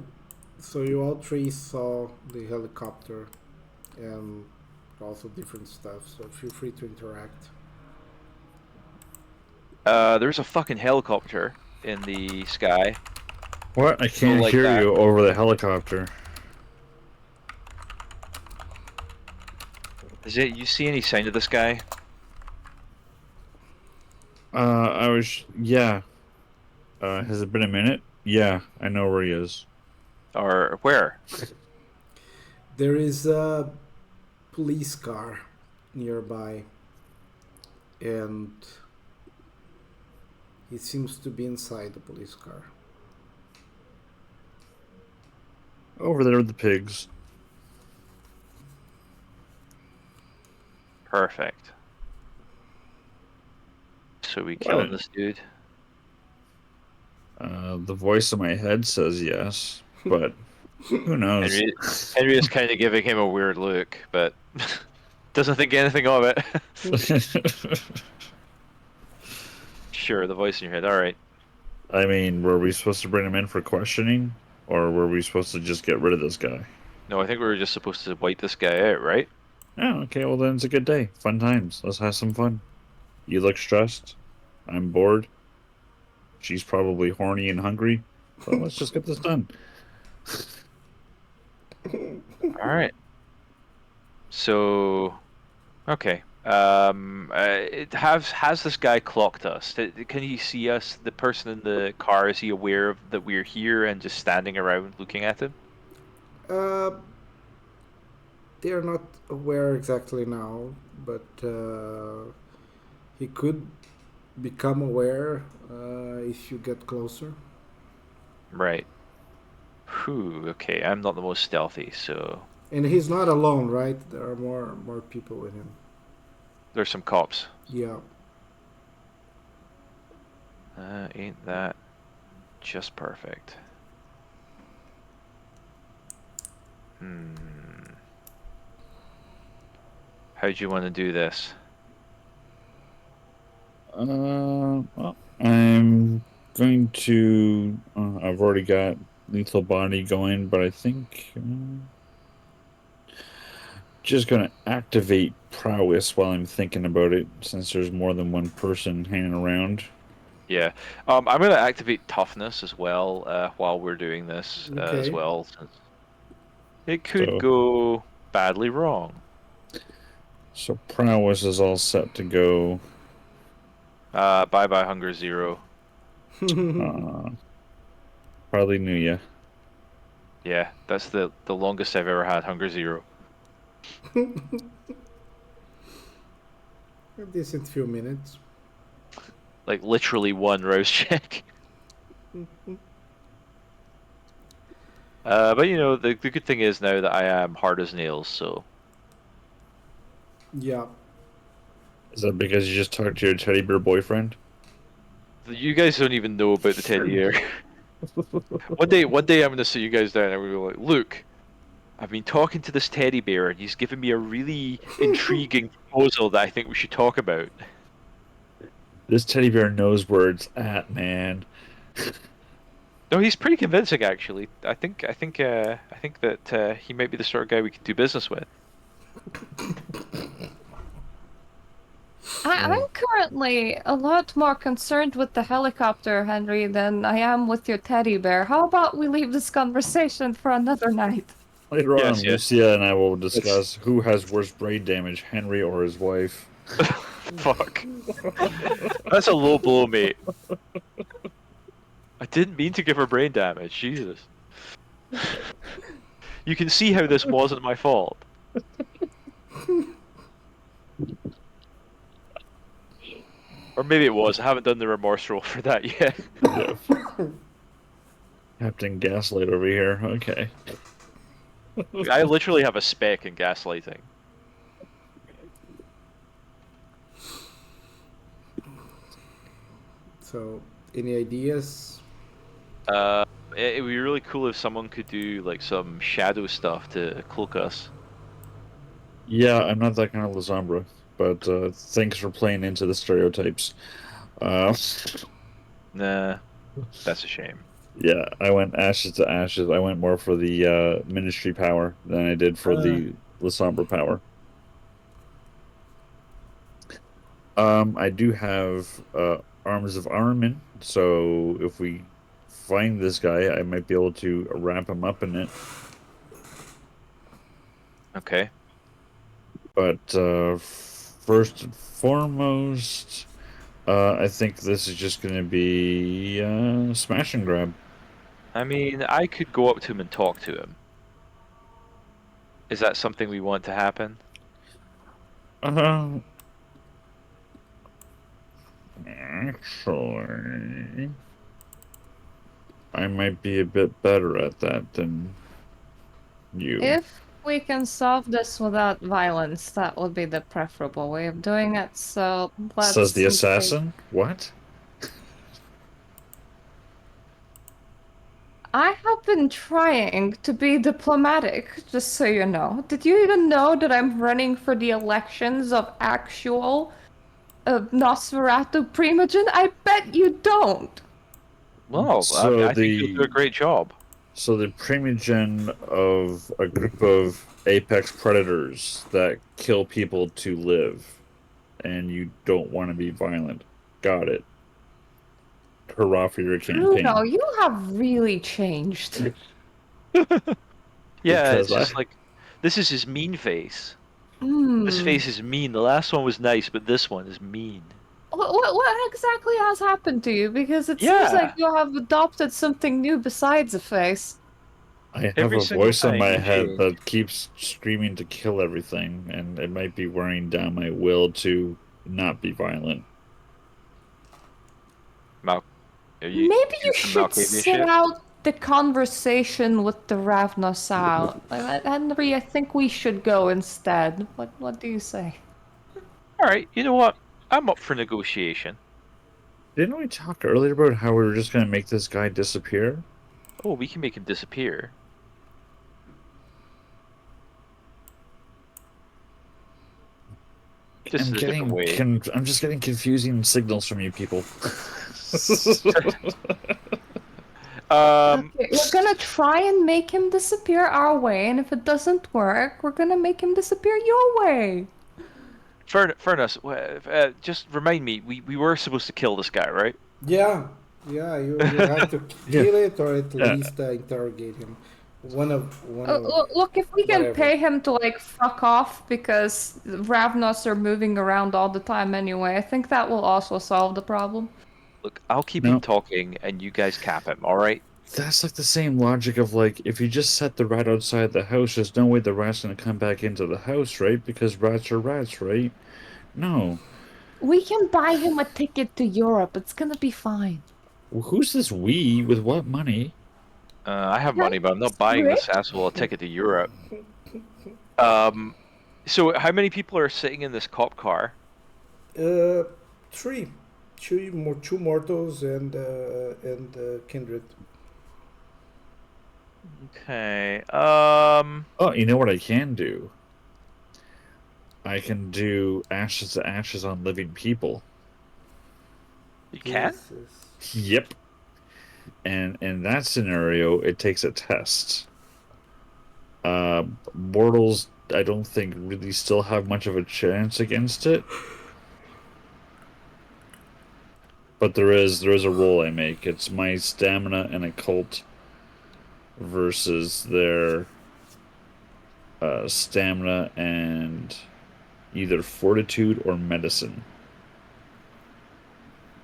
A: So you all three saw the helicopter and also different stuff. So feel free to interact.
B: There's a fucking helicopter in the sky.
C: What? I can't
B: like
C: hear
B: that.
C: you over the helicopter.
B: Is it? You see any sign of this guy?
C: Yeah. Has it been a minute? Yeah, I know where he is.
B: Or where?
A: There is a police car nearby, and he seems to be inside the police car.
C: Over there with the pigs.
B: Perfect. So we killing this dude?
C: The voice in my head says yes, but who knows?
B: Henry is kind of giving him a weird look, but doesn't think anything of it. Sure, the voice in your head. All right.
C: I mean, were we supposed to bring him in for questioning, or were we supposed to just get rid of this guy?
B: No, I think we were just supposed to wipe this guy out, right?
C: Oh, okay, well then it's a good day. Fun times. Let's have some fun. You look stressed. I'm bored. She's probably horny and hungry. So let's just get this done.
B: All right. So, okay. Has this guy clocked us? Can he see us? The person in the car, is he aware of that we're here and just standing around looking at him?
A: Uh, they are not aware exactly now, but he could become aware if you get closer.
B: Right. Whew, okay, I'm not the most stealthy, so
A: And he's not alone, right? There are more people with him.
B: there's some cops.
A: Yeah.
B: Ain't that just perfect? How'd you want to do this?
C: Well, I'm going to. I've already got lethal body going, but I think just gonna activate prowess while I'm thinking about it, since there's more than one person hanging around.
B: Yeah, I'm gonna activate toughness as well while we're doing this as
A: Okay.
B: well, since it could
C: So,
B: go badly wrong.
C: so prowess is all set to go.
B: Bye bye Hunger Zero.
C: Uh, Probably knew ya.
B: Yeah, that's the longest I've ever had Hunger Zero.
A: A decent few minutes.
B: Like literally one rouse check. But you know, the good thing is now that I am hard as nails, so
A: Yeah.
C: Is that because you just talked to your teddy bear boyfriend?
B: You guys don't even know about the teddy bear. One day I'm gonna sit you guys down and I'm gonna be like, look, I've been talking to this teddy bear and he's given me a really intriguing proposal that I think we should talk about.
C: This teddy bear knows where it's at, man.
B: No, he's pretty convincing actually. I think that he might be the sort of guy we could do business with.
D: I'm currently a lot more concerned with the helicopter, Henry, than I am with your teddy bear. How about we leave this conversation for another night?
C: Later
B: Yes,
C: on,
B: yes.
C: Lucia and I will discuss who has worse brain damage, Henry or his wife.
B: Fuck. That's a low blow, mate. I didn't mean to give her brain damage. Jesus. You can see how this wasn't my fault. Or maybe it was. I haven't done the remorse roll for that yet.
C: Yeah. Captain Gaslight over here. Okay.
B: I literally have a spec in gaslighting.
A: So, any ideas?
B: It would be really cool if someone could do like some shadow stuff to cloak us.
C: Yeah, I'm not that kind of Lasombra, but thanks for playing into the stereotypes. Uh,
B: Nah, that's a shame.
C: yeah, I went ashes to ashes. I went more for the ministry power than I did for the Lasombra power. I do have arms of Armin, so if we find this guy, I might be able to wrap him up in it.
B: Okay.
C: But first and foremost, I think this is just going to be smash and grab.
B: I mean, I could go up to him and talk to him. Is that something we want to happen?
C: Actually, I might be a bit better at that than you.
D: If we can solve this without violence, that would be the preferable way of doing it, so let's
C: Says the
D: see.
C: assassin. What?
D: I have been trying to be diplomatic, just so you know. Did you even know that I'm running for the elections of actual Nosferatu Primogen? I bet you don't!
B: Well, I mean,
C: So
B: I think you'll do a great job.
C: So the primogen of a group of apex predators that kill people to live, and you don't want to be violent. Got it. Hurrah for your campaign.
D: Bruno, you have really changed.
B: Yeah,
C: Because
B: it's just like, this is his mean face.
D: Hmm.
B: This face is mean. The last one was nice, but this one is mean.
D: What exactly has happened to you? Because it seems
B: Yeah.
D: like you have adopted something new besides a face.
C: I have
B: Every
C: a
B: single
C: voice in
B: time
C: my
B: you
C: head
B: change.
C: that keeps screaming to kill everything, and it might be wearing down my will to not be violent.
D: Maybe you
B: some
D: should
B: Malkavian
D: sit
B: shit?
D: out the conversation with the Ravnos out. Henry, I think we should go instead. What do you say?
B: All right, you know what? I'm up for negotiation.
C: Didn't we talk earlier about how we were just going to make this guy disappear?
B: Oh, we can make him disappear. Just in a different way.
C: I'm just getting confusing signals from you people.
D: Okay, we're gonna try and make him disappear our way, and if it doesn't work, we're gonna make him disappear your way.
B: Furnace, just remind me, we were supposed to kill this guy, right?
A: Yeah, you have to kill it or at
C: Yeah.
A: least interrogate him. One of
D: Look, if we can
A: whatever.
D: pay him to like fuck off because Ravnos are moving around all the time anyway, I think that will also solve the problem.
B: Look, I'll keep
C: No.
B: him talking, and you guys cap him, all right?
C: That's like the same logic of like, if you just set the rat outside the house, there's no way the rat's gonna come back into the house, right? Because rats are rats, right? No.
D: We can buy him a ticket to Europe. It's gonna be fine.
C: Well, who's this we with what money?
B: I have money, but I'm not buying this asshole a ticket to Europe. So how many people are sitting in this cop car?
A: Uh, three, two mortals and kindred.
B: Okay.
C: Oh, you know what I can do? I can do ashes to ashes on living people.
B: You can?
A: Jesus.
C: Yep. And in that scenario, it takes a test. Mortals, I don't think really still have much of a chance against it. But there is a roll I make. It's my stamina and occult versus their stamina and either fortitude or medicine.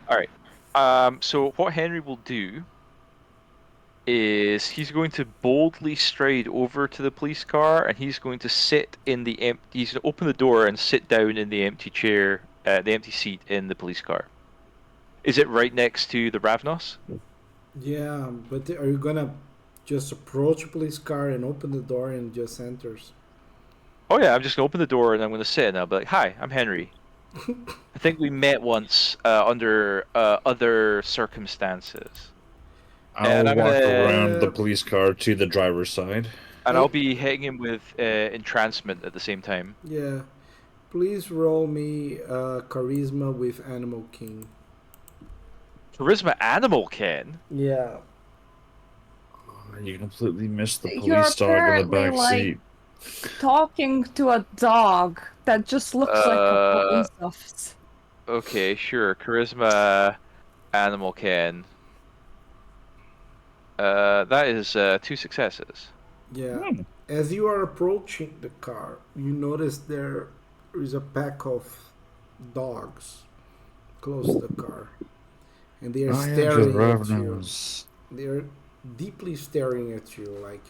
B: All right. So what Henry will do is he's going to boldly stride over to the police car and he's going to sit in the empty. He's going to open the door and sit down in the empty chair, the empty seat in the police car. Is it right next to the Ravnos?
A: Yeah, but are you gonna just approach a police car and open the door and just enters?
B: Oh yeah, I'm just gonna open the door and I'm gonna sit and I'll be like, "Hi, I'm Henry. I think we met once under other circumstances." And
C: I'll
B: I'm
C: walk
B: gonna
C: around the
A: Uh,
C: police car to the driver's side.
B: and I'll
A: I
B: be hitting him with entrancement at the same time.
A: yeah. Please roll me charisma with Animal King.
B: Charisma animal can.
A: Yeah.
C: You completely missed the
D: You're
C: police dog in the
D: apparently
C: back
D: like
C: seat.
D: talking to a dog that just looks like a
B: Uh,
D: police officer.
B: okay, sure. Charisma animal can. That is two successes.
A: Yeah.
C: Hmm.
A: As you are approaching the car, you notice there is a pack of dogs close to the car, and they are
C: I am the
A: staring at you.
C: revenues.
A: They are deeply staring at you, like.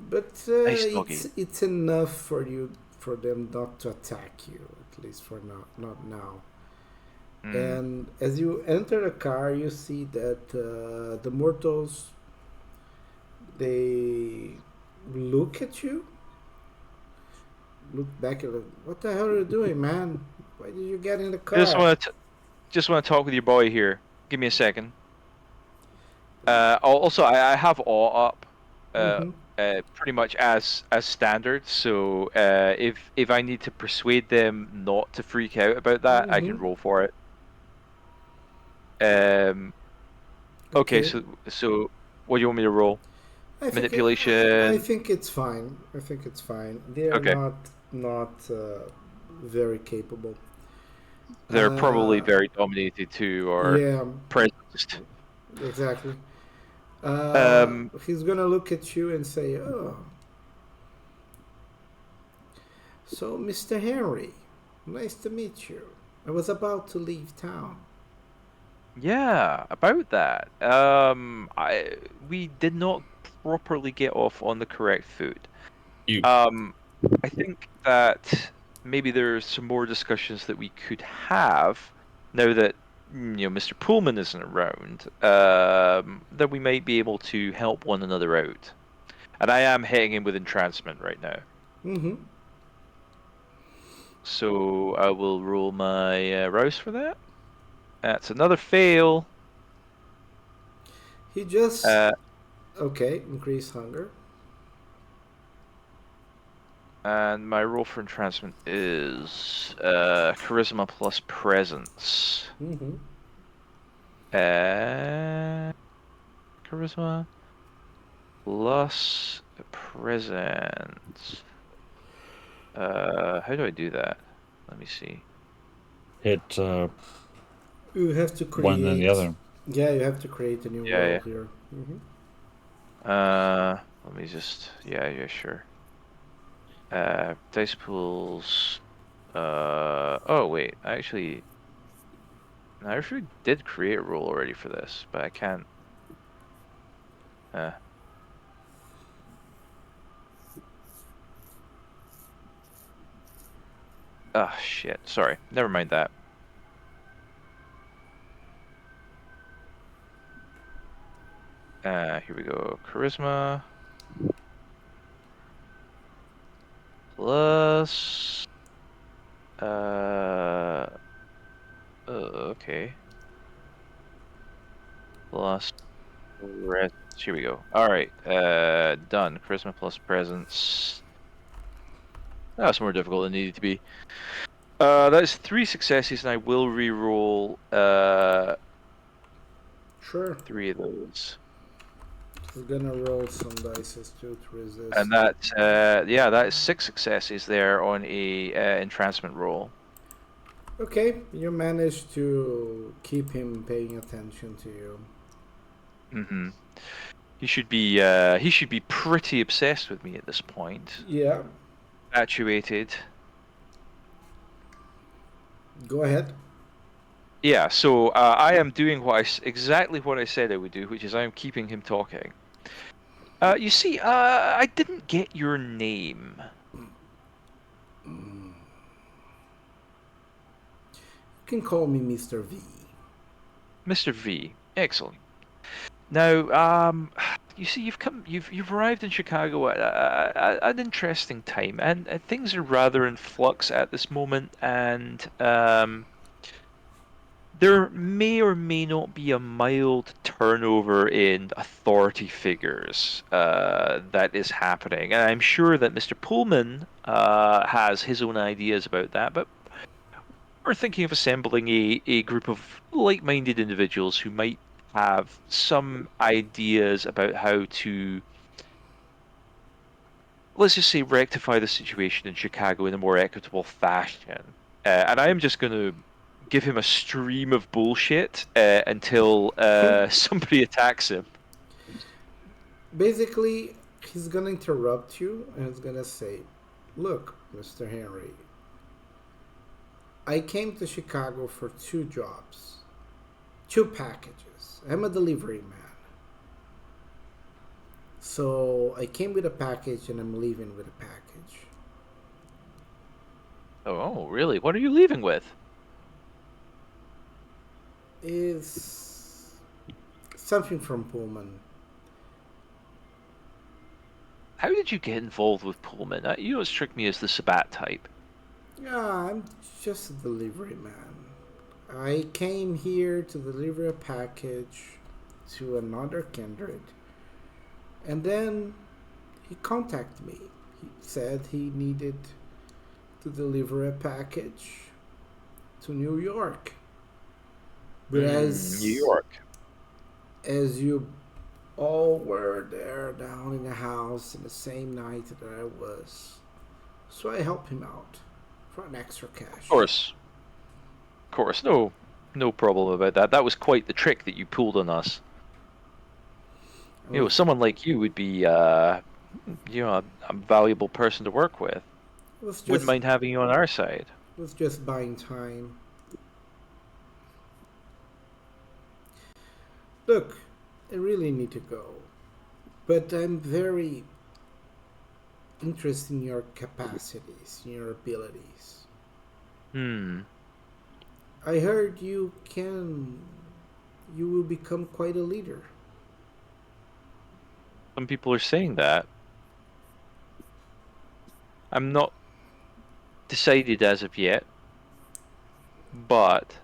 A: But
B: Nice
A: it's
B: doggy.
A: it's enough for you for them not to attack you, at least for not now.
B: Hmm.
A: And as you enter the car, you see that the mortals they look at you, look back at you. What the hell are you doing, man? Why did you get in the
B: I just
A: car?
B: want to just want to talk with your boy here. Give me a second. Also, I have awe up, uh,
A: Mm-hmm.
B: pretty much as standard. So, if I need to persuade them not to freak out about that, I
A: Mm-hmm.
B: can roll for it. Um. Okay.
A: Okay.
B: So what do you want me to roll?
A: I
B: Manipulation.
A: think it's fine. I think it's fine. They are
B: Okay.
A: not very capable.
B: They're probably
A: Uh,
B: very dominated too, or
A: yeah,
B: prejudiced.
A: exactly.
B: Um.
A: He's gonna look at you and say, "Oh, so Mr. Henry, nice to meet you. I was about to leave town."
B: Yeah. About that. We did not properly get off on the correct foot.
C: You,
B: Um, I think that maybe there's some more discussions that we could have now that Mr. Pullman isn't around. That we might be able to help one another out. And I am hitting him with entrancement right now.
A: Mm-hmm.
B: So I will roll my rouse for that. That's another fail.
A: He just
B: Uh,
A: okay. Increase hunger.
B: and my roll for entrancement is charisma plus presence.
A: Mm-hmm.
B: Uh, charisma plus presence. How do I do that? Let me see.
C: hit
A: You have to
C: one then the
A: create.
C: other.
A: Yeah, you have to create a new
B: Yeah,
A: role
B: yeah.
A: here. Mm-hmm.
B: Let me just. Yeah, yeah, sure. Dice pools. Oh wait, I actually did create a role already for this, but I can't. Uh. Ah, shit. Sorry. Never mind that. Here we go. Charisma plus Okay. Plus presents. Here we go. All right. Done. Charisma plus presence. That's more difficult than it needed to be. That's 3 successes, and I will re-roll
A: Sure.
B: 3 of those.
A: He's gonna roll some dice to resist.
B: And that's yeah, that is 6 successes there on a entrancement roll.
A: Okay, you managed to keep him paying attention to you.
B: Mm-hmm. He should be pretty obsessed with me at this point.
A: Yeah,
B: Infatuated.
A: go ahead.
B: Yeah, so I am doing exactly what I said I would do, which is I am keeping him talking. You see, I didn't get your name.
A: You can call me Mr. V.
B: Mr. V. Excellent. Now, you see, you've arrived in Chicago at an interesting time, and things are rather in flux at this moment, and there may or may not be a mild turnover in authority figures that is happening, and I'm sure that Mr. Pullman has his own ideas about that, but we're thinking of assembling a group of like-minded individuals who might have some ideas about how to, let's just say, rectify the situation in Chicago in a more equitable fashion. And I am just going to give him a stream of bullshit until somebody attacks him.
A: Basically, he's gonna interrupt you and he's gonna say, "Look, Mr. Henry, I came to Chicago for 2 jobs, 2 packages. I'm a delivery man. So I came with a package and I'm leaving with a package."
B: Oh, really? What are you leaving with?
A: Is something from Pullman.
B: How did you get involved with Pullman? You don't strike me as the Sabat type.
A: Yeah, I'm just a delivery man. I came here to deliver a package to another kindred. And then he contacted me. He said he needed to deliver a package to New York. But
B: New York.
A: as you all were there down in the house in the same night that I was, so I helped him out for an extra cash.
B: Of course, no problem about that. That was quite the trick that you pulled on us.
A: I
B: You know,
A: was,
B: someone like you would be, a valuable person to work with.
A: was
B: Wouldn't
A: just
B: mind having you on our side.
A: was just buying time. Look, I really need to go, but I'm very interested in your capacities, in your abilities.
B: Hmm.
A: I heard you will become quite a leader.
B: Some people are saying that. I'm not decided as of yet, but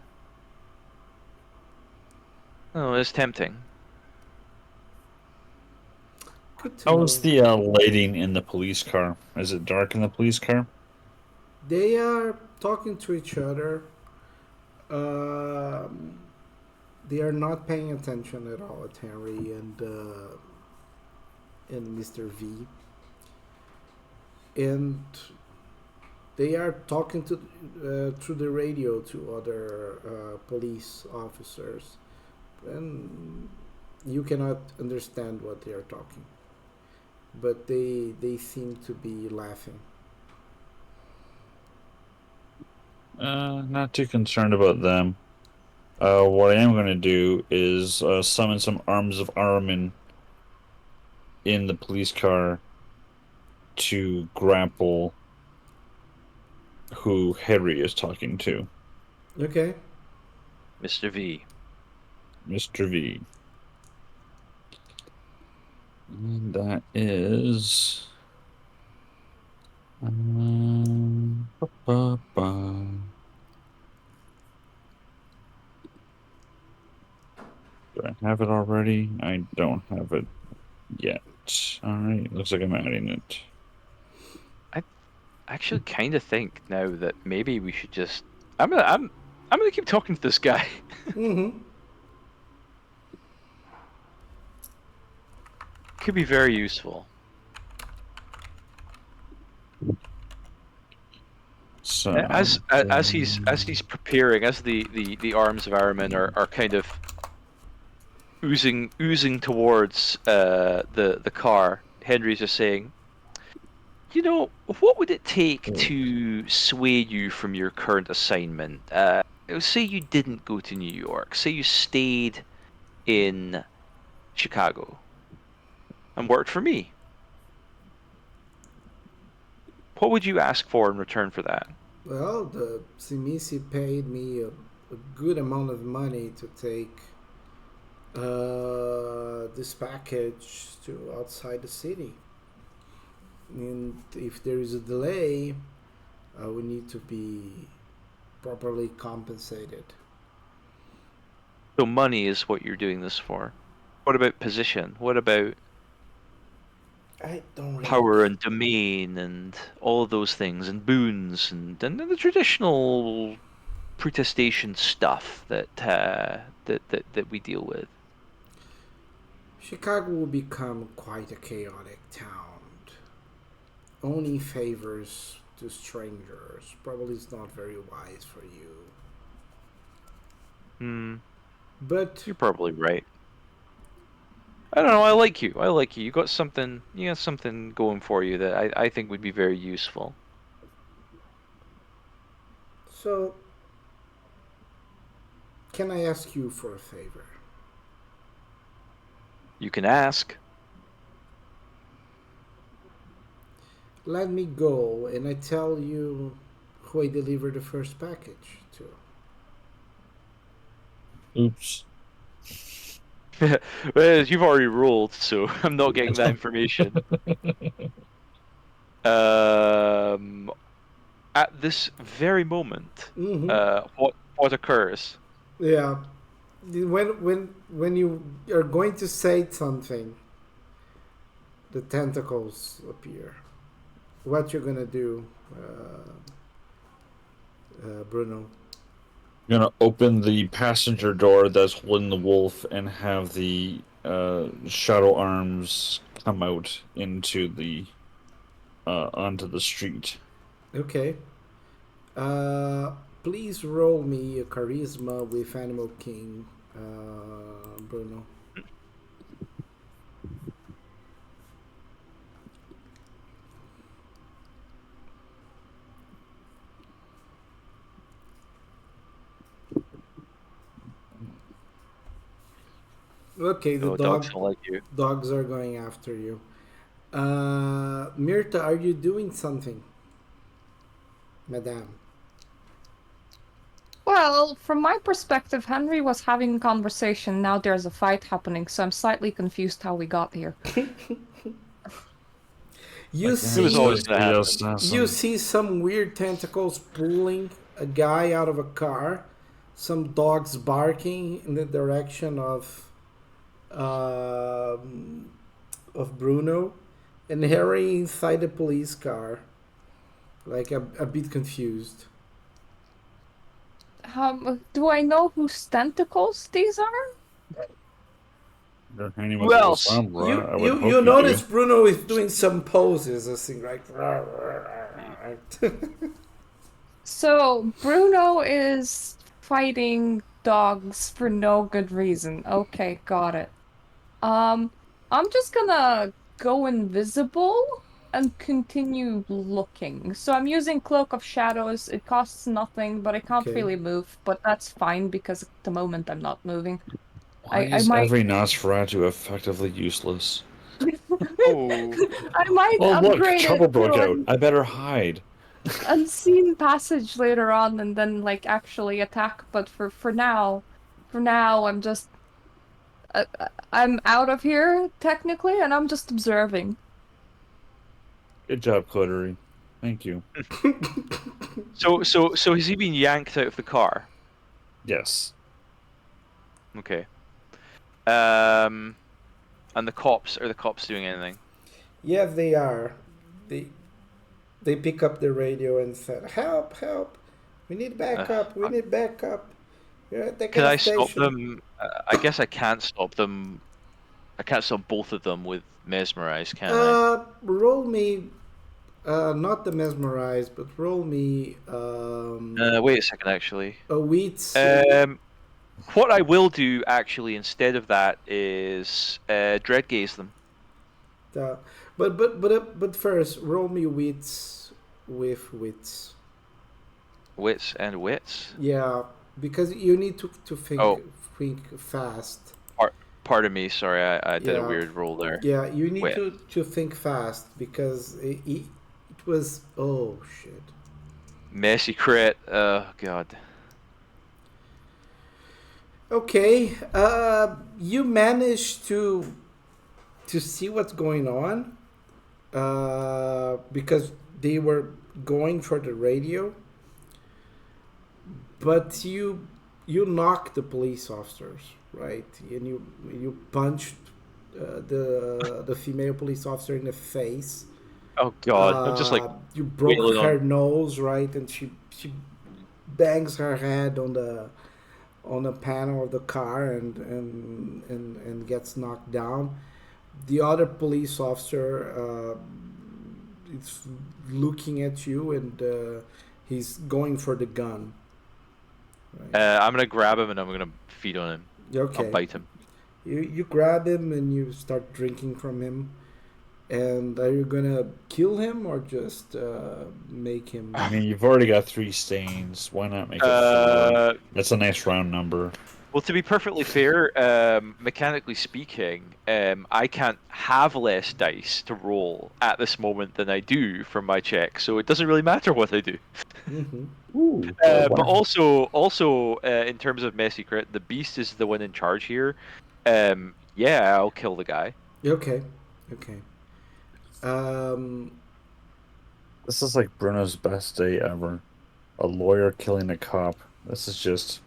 B: oh, it's tempting.
A: Good to
C: How's
A: know.
C: the lighting in the police car? Is it dark in the police car?
A: They are talking to each other. Um, they are not paying attention at all at Henry and Mr. V. And they are talking to through the radio to other police officers, and you cannot understand what they are talking. But they seem to be laughing.
C: Not too concerned about them. What I am going to do is summon some arms of Armin in the police car to grapple who Harry is talking to,
A: Okay.
B: Mr. V.
C: Mr. V. And that is Ba-ba. Do I have it already? I don't have it yet. Alright, looks like I'm adding it.
B: I actually kind of think now that maybe we should just. I'm gonna keep talking to this guy.
A: Mm-hmm.
B: Could be very useful.
C: So
B: As he's preparing, as the arms of Aramin are kind of oozing towards the car, Henry's just saying, what would it take to sway you from your current assignment? Say you didn't go to New York. Say you stayed in Chicago and worked for me. What would you ask for in return for that?
A: Well, the Simisi paid me a good amount of money to take this package to outside the city. And if there is a delay, we need to be properly compensated.
B: So money is what you're doing this for. What about position? What about
A: I don't really.
B: power and domain and all of those things and boons and the traditional protestation stuff that we deal with?
A: Chicago will become quite a chaotic town. Only favors to strangers. Probably is not very wise for you.
B: Hmm,
A: But
B: you're probably right. I don't know. I like you. I like you. You got something. You got something going for you that I think would be very useful.
A: so, can I ask you for a favor?
B: You can ask.
A: Let me go and I tell you who I delivered the first package to.
C: oops.
B: Well, you've already rolled, so I'm not getting that information. Um, at this very moment,
A: Mm-hmm.
B: what occurs?
A: Yeah. When you are going to say something, the tentacles appear. What you're gonna do, Bruno?
C: Gonna open the passenger door that's holding the wolf and have the shadow arms come out into the onto the street.
A: Okay. Uh, Please roll me a charisma with Animal King, Bruno. Okay, the
B: Oh, dogs don't like you.
A: dogs are going after you. Mirta, are you doing something, Madame?
D: Well, from my perspective, Henry was having a conversation. Now there's a fight happening, so I'm slightly confused how we got here.
A: You
B: It was always
A: see,
B: gonna
C: The
B: happen.
A: you
C: assassin.
A: see some weird tentacles pulling a guy out of a car. Some dogs barking in the direction um, of Bruno, and Harry inside the police car, like a bit confused.
D: Do I know whose tentacles these are?
C: You're hanging with
B: Who
C: the
B: else?
C: Wasambra. I would
A: You
C: hope you
A: notice
C: do.
A: Bruno is doing some poses, I think, like.
D: So Bruno is fighting dogs for no good reason. Okay, got it. Um, I'm just gonna go invisible and continue looking. So I'm using Cloak of Shadows. It costs nothing, but I can't
A: Okay.
D: really move. But that's fine because at the moment I'm not moving.
C: Why
D: I
C: is
D: might
C: every Nosferatu effectively useless?
B: Oh,
D: I might
C: Oh, look,
D: upgrade it
C: trouble broke
D: to
C: out.
D: an
C: I better hide.
D: unseen passage later on and then like actually attack. But for now I'm out of here technically, and I'm just observing.
C: Good job, Coterie. Thank you.
B: So has he been yanked out of the car?
C: Yes.
B: Okay. And are the cops doing anything?
A: Yeah, they are. They they pick up the radio and said, "Help! Help! We need backup! We
B: Fuck.
A: need backup! You're at the
B: Can I
A: gas
B: stop
A: station."
B: them? I guess I can't stop them. I can't stop both of them with mesmerize, can I?
A: Roll me. Not the mesmerize, but roll me
B: Wait a second, actually.
A: a wheats.
B: Um, what I will do actually instead of that is dread gaze them.
A: Uh, but first, roll me wits with wits.
B: Wits and wits.
A: Yeah, because you need to
B: Oh,
A: think fast.
B: pardon me. Sorry, I did a
A: Yeah,
B: weird roll there.
A: yeah, you need
B: Wit.
A: to think fast because it was oh shit.
B: Messy crit. Oh god.
A: Okay, you managed to see what's going on because they were going for the radio, but you knocked the police officers, right? And you punched the female police officer in the face.
B: Oh god. I'm just like
A: You broke
B: wailing
A: her
B: on.
A: nose, right? And she bangs her head on the panel of the car and gets knocked down. The other police officer is looking at you and he's going for the gun. Right.
B: I'm gonna grab him and I'm gonna feed on him. I'll
A: Okay.
B: bite him.
A: You grab him and you start drinking from him. And are you gonna kill him or just make him?
C: I mean, you've already got 3 stains. Why not make it 4?
B: Uh,
C: That's a nice round number.
B: Well, to be perfectly fair, mechanically speaking, I can't have less dice to roll at this moment than I do from my check, so it doesn't really matter what I do.
A: Mm-hmm.
C: Ooh,
B: But also, in terms of messy crit, the beast is the one in charge here. Yeah, I'll kill the guy.
A: Okay. Okay. Um.
C: this is like Bruno's best day ever. A lawyer killing a cop. This is just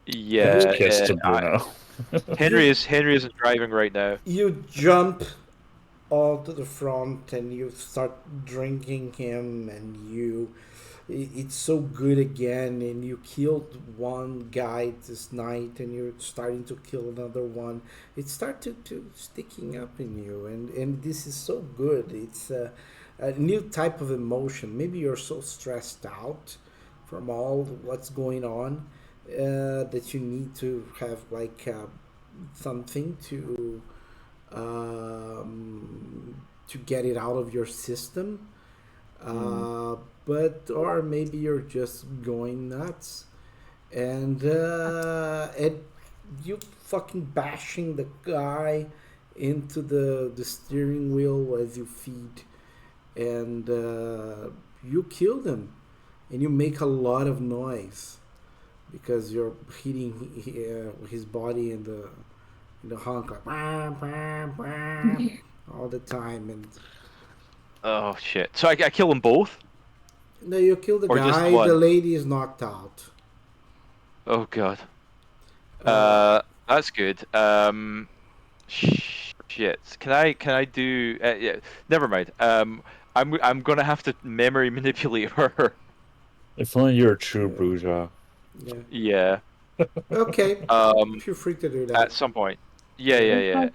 B: Yeah,
C: kiss to Bruno.
B: Henry isn't driving right now.
A: You jump all to the front and you start drinking him and it's so good again and you killed one guy this night and you're starting to kill another one. It starts to sticking up in you and this is so good. It's a new type of emotion. Maybe you're so stressed out from all what's going on that you need to have like something to get it out of your system. But or maybe you're just going nuts and you fucking bashing the guy into the steering wheel as you feed and you kill him and you make a lot of noise because you're hitting his body in the honk like all the time and
B: Oh shit! So I kill them both?
A: no, you kill the
B: Or just
A: guy.
B: one?
A: The lady is knocked out.
B: Oh god. That's good. Shit. Can I do? Yeah. Never mind. I'm gonna have to memory manipulate her.
C: If only you're a true
A: Yeah.
C: bourgeois.
A: Yeah.
B: Yeah.
A: Okay.
B: Um.
A: Feel free to do
B: At
A: that.
B: some point. Yeah.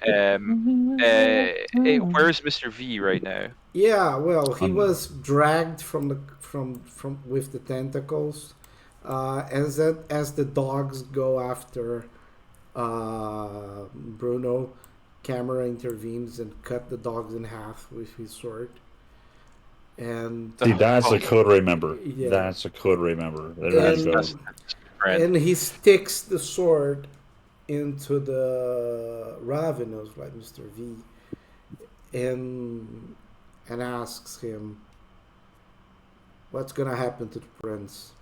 B: Where's Mr. V right now?
A: Yeah. Well, he
C: Um,
A: was dragged from the from with the tentacles, as the dogs go after Bruno. Camera intervenes and cut the dogs in half with his sword. And
C: See, that's a coterie member.
A: Yeah.
C: That's a coterie member. There you go.
B: That's friend.
A: and he sticks the sword into the ravenous, like Mr. V, and asks him, "What's gonna happen to the prince?"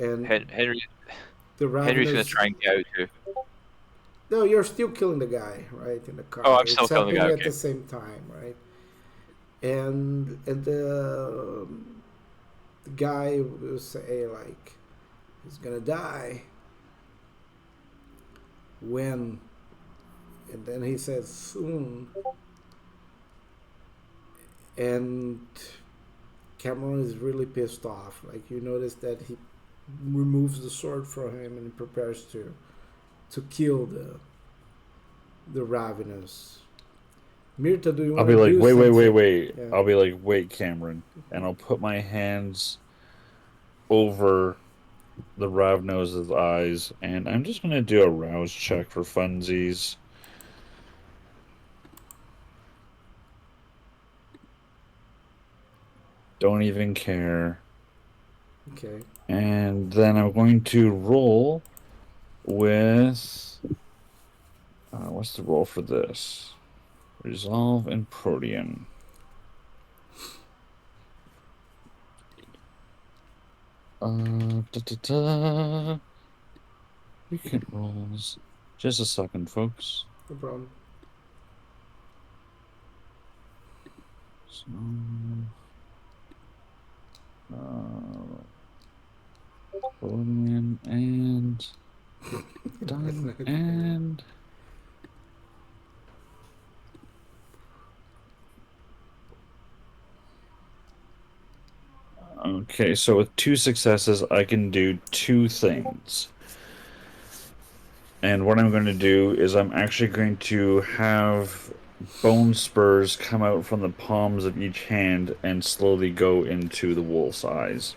A: And
B: Henry.
A: the
B: Henry's gonna
A: ravenous.
B: try and get out too.
A: No, you're still killing the guy, right, in the car.
B: Oh, I'm
A: It's
B: still killing the
A: happening
B: guy,
A: at
B: okay.
A: the same time, right? and the guy will say like he's gonna die when, and then he says soon, and Cameron is really pissed off. Like you notice that he removes the sword from him and prepares to kill the ravenous. Mirta, do you
C: I'll
A: want
C: be
A: to
C: like,
A: do
C: wait, wait, wait,
A: something?
C: wait.
A: Yeah.
C: I'll be like, wait, Cameron, and I'll put my hands over the Ravnose's eyes, and I'm just gonna do a rouse check for funsies. Don't even care.
A: Okay.
C: And then I'm going to roll with what's the roll for this? Resolve and Protean. Da, da, da. Weekend rolls. Just a second, folks.
A: No problem.
C: So, uh, Protean and done and okay. So with 2 successes, I can do 2 things. And what I'm going to do is I'm actually going to have bone spurs come out from the palms of each hand and slowly go into the wolf's eyes.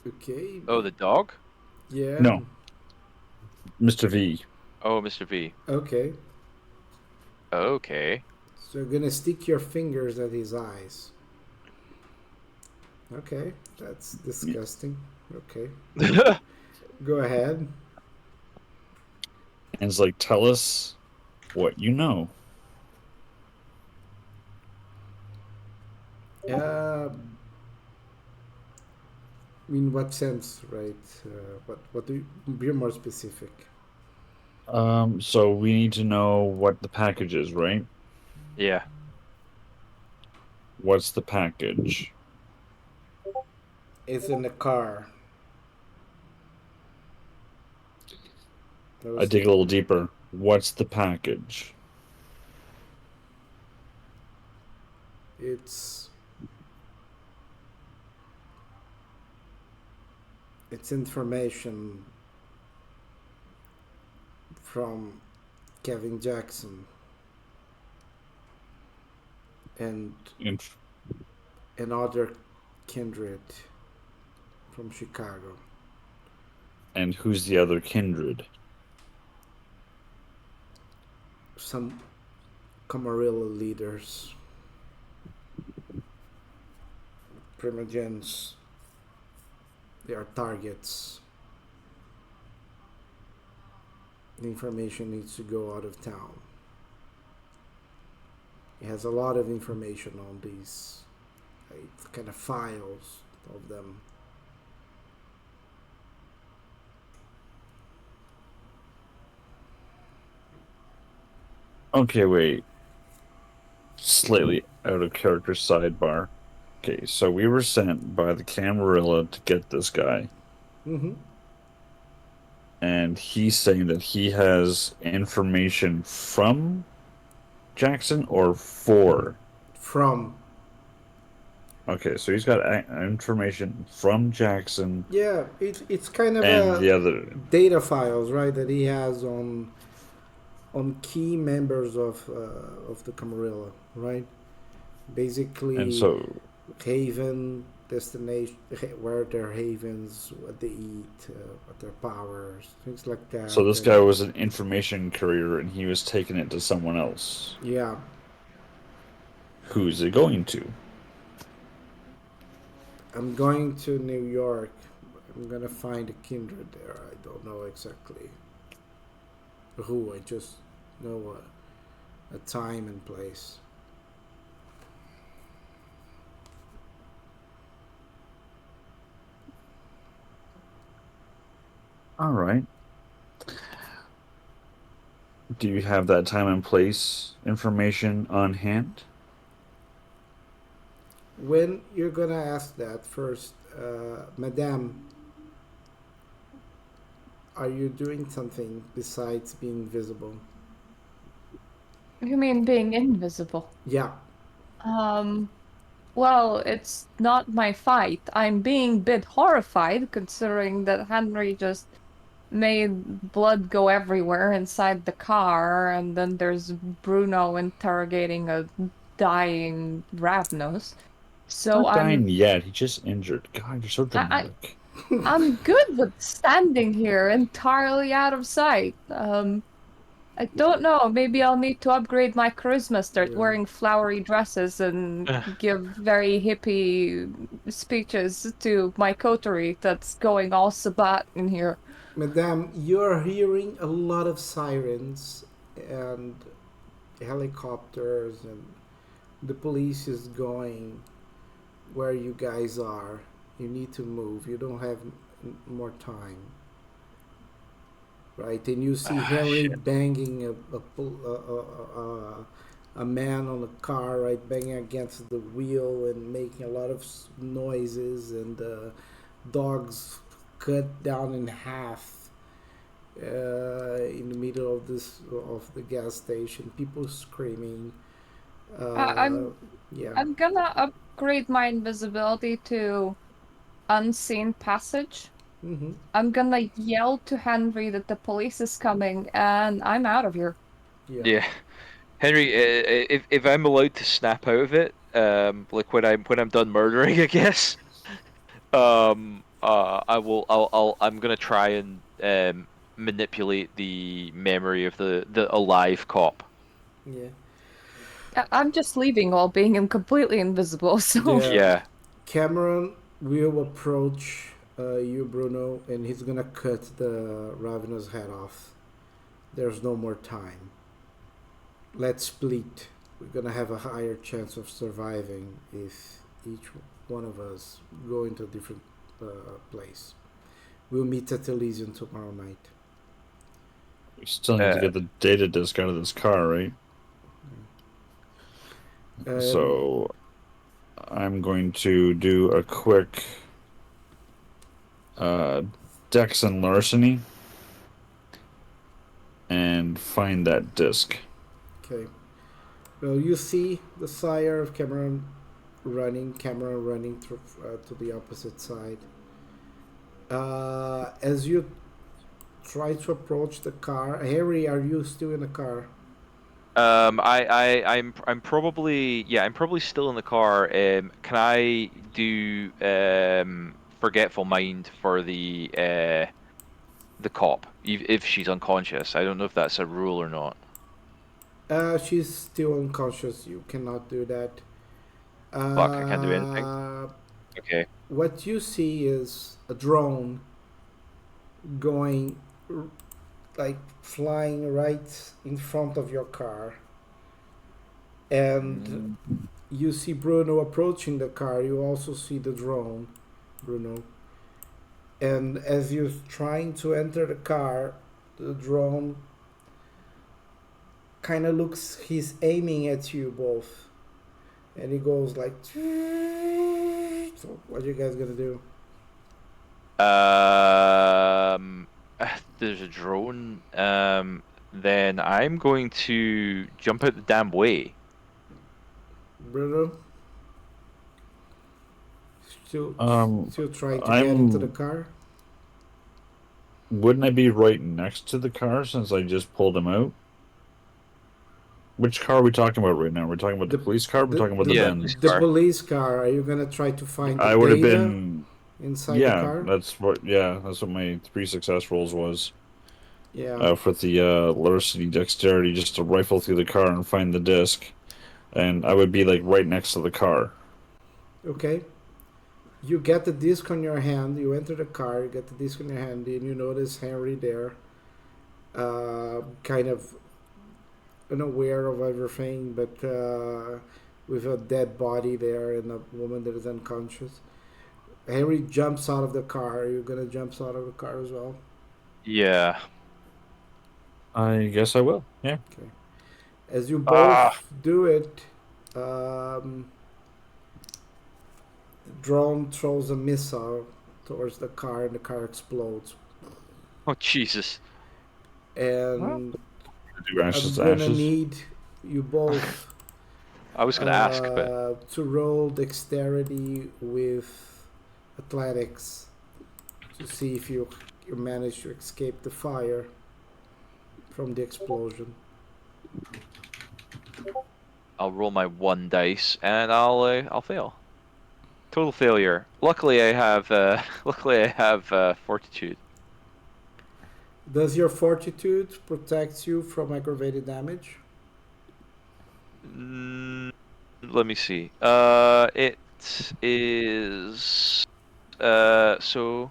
A: Okay.
B: Oh, the dog?
A: Yeah.
C: No, Mr. V.
B: Oh, Mr. V.
A: Okay.
B: Okay.
A: So you're gonna stick your fingers at his eyes. Okay, that's disgusting. Okay, go ahead.
C: And it's like, tell us what you know.
A: Uh, in what sense, right? What do you, be more specific?
C: So we need to know what the package is, right?
B: Yeah.
C: What's the package?
A: It's in the car. That
C: I
A: was,
C: dig a little deeper. What's the package?
A: it's it's information from Kevin Jackson and
C: Inf-
A: another kindred from Chicago.
C: and who's the other kindred?
A: Some Camarilla leaders, primogens. They are targets. The information needs to go out of town. It has a lot of information on these, like, kind of files of them.
C: Okay, wait. Slightly out of character sidebar. Okay, so we were sent by the Camarilla to get this guy,
A: Mm-hmm.
C: and he's saying that he has information from Jackson or for.
A: From,
C: Okay, so he's got information from Jackson
A: yeah, it's kind of
C: and
A: a
C: the other.
A: data files, right, that he has on key members of the Camarilla, right?
C: And
A: Basically,
C: so,
A: haven destination, where their havens, what they eat, what their powers, things like that.
C: so this
A: And
C: guy was an information courier, and he was taking it to someone else.
A: yeah,
C: Who's it going to?
A: I'm going to New York. I'm gonna find a kindred there. I don't know exactly who. I just know a time and place.
C: All right. Do you have that time and place information on hand?
A: When you're gonna ask that first, Madame, are you doing something besides being visible?
D: You mean being invisible?
A: Yeah.
D: Um, well, it's not my fight. I'm being a bit horrified considering that Henry just made blood go everywhere inside the car, and then there's Bruno interrogating a dying Ravnos. So
C: Not dying yet. He just injured. God, you're so
D: I,
C: dramatic.
D: I'm good with standing here entirely out of sight. I don't know. Maybe I'll need to upgrade my charisma, start
A: Yeah.
D: wearing flowery dresses, and give very hippie speeches to my coterie that's going all Sabbat in here.
A: Madame, you're hearing a lot of sirens and helicopters, and the police is going where you guys are. You need to move. You don't have more time. Right? And you see Henry
B: Shit.
A: banging a man on a car, right? Banging against the wheel and making a lot of noises, and dogs cut down in half in the middle of this of the gas station. People screaming.
D: I-
A: Uh,
D: I'm
A: yeah,
D: I'm gonna upgrade my invisibility to unseen passage.
A: hmm
D: I'm gonna yell to Henry that the police is coming, and I'm out of here.
A: yeah,
B: Yeah, Henry, if I'm allowed to snap out of it, like when I'm done murdering, I guess, I'm gonna try and manipulate the memory of the alive cop.
A: yeah,
D: I'm just leaving while being completely invisible, so
A: yeah.
B: Yeah.
A: Cameron will approach you, Bruno, and he's gonna cut the Ravenous head off. There's no more time. Let's split. We're gonna have a higher chance of surviving if each one of us go into a different place. We'll meet at Elysium tomorrow night.
C: We still need to
B: Uh,
C: get the data disk out of this car, right?
A: Um,
C: So I'm going to do a quick uh, Dex and larceny and find that disk.
A: okay. Well, you see the sire of Cameron running through, to the opposite side. As you try to approach the car, Harry, are you still in the car?
B: I'm probably I'm probably still in the car. Can I do forgetful mind for the cop if she's unconscious? I don't know if that's a rule or not.
A: She's still unconscious. You cannot do that.
B: Fuck, I can't do anything.
A: Uh,
B: Okay.
A: what you see is a drone going, like flying right in front of your car, and
B: Mm.
A: you see Bruno approaching the car. You also see the drone, Bruno. And as you're trying to enter the car, the drone kind of looks, he's aiming at you both. And he goes like, so what are you guys gonna do?
B: Um, there's a drone. Then I'm going to jump out the damn way.
A: Bruno? Still,
C: Um,
A: still trying to get into the
C: I'm.
A: car?
C: Wouldn't I be right next to the car since I just pulled him out? Which car are we talking about right now? We're talking about the
A: The,
C: police car. We're talking about the
B: Yeah,
C: Benz.
B: police
A: the
B: car.
A: police car, are you gonna try to find the
C: I would have
A: data
C: been.
A: inside the
C: Yeah,
A: car?
C: that's what. Yeah, that's what my 3 success rolls was.
A: Yeah.
C: For the larceny dexterity, just to rifle through the car and find the disc, and I would be like right next to the car.
A: Okay. You get the disc on your hand, you enter the car, you get the disc on your hand, and you notice Henry there, kind of unaware of everything, but with a dead body there and a woman that is unconscious. Henry jumps out of the car. Are you gonna jump out of the car as well?
B: Yeah.
C: I guess I will. Yeah.
A: Okay. As you
B: Ah,
A: both do it, um, the drone throws a missile towards the car, and the car explodes.
B: oh Jesus.
C: Well,
A: And
C: do ashes
A: I'm
C: to
A: gonna
C: ashes.
A: need you both
B: I was gonna ask, but
A: to roll dexterity with athletics to see if you manage to escape the fire from the explosion.
B: I'll roll my 1 dice and I'll fail. Total failure. Luckily, I have fortitude.
A: Does your fortitude protect you from aggravated damage?
B: Mm, let me see. It is so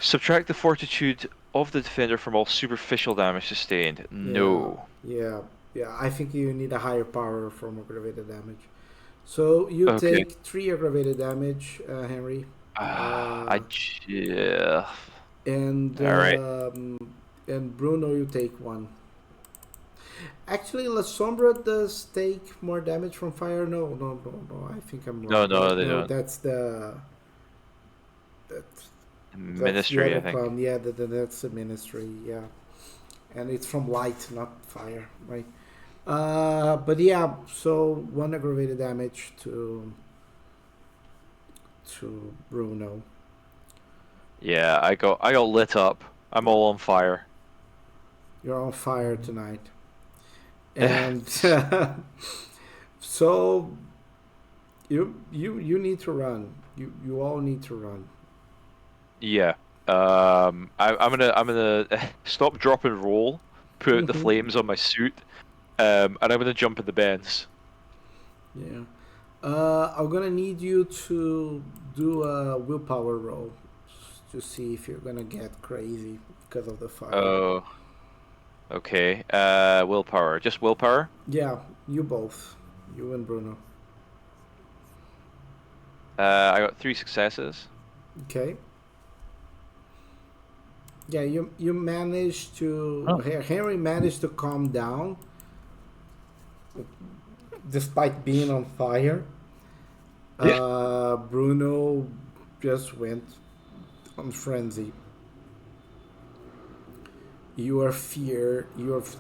B: subtract the fortitude of the defender from all superficial damage sustained.
A: Yeah,
B: No.
A: yeah, yeah. I think you need a higher power from aggravated damage. So you
B: Okay.
A: take 3 aggravated damage, Henry, uh,
B: Yeah.
A: and
B: All right.
A: Bruno, you take 1. Actually, La Sombra does take more damage from fire. No, no, no, no. I think I'm
B: No,
A: wrong.
B: no, they
A: No,
B: don't.
A: that's that's the
B: Ministry,
A: other
B: I think.
A: clown. Yeah, that's the ministry. Yeah, and it's from light, not fire, right? But yeah, so 1 aggravated damage to Bruno.
B: Yeah, I got lit up. I'm all on fire.
A: You're on fire tonight, and so you need to run. You all need to run.
B: Yeah. I'm gonna stop, drop, and roll. Put out the
A: Hmm.
B: flames on my suit. And I'm gonna jump in the bends.
A: Yeah. I'm gonna need you to do a willpower roll to see if you're gonna get crazy because of the fire.
B: Oh, okay. Willpower. Just willpower.
A: Yeah, you both, you and Bruno.
B: I got 3 successes.
A: Okay. Yeah, you managed to
C: Oh,
A: Henry managed to calm down despite being on fire.
B: Yeah.
A: Bruno just went on frenzy. You're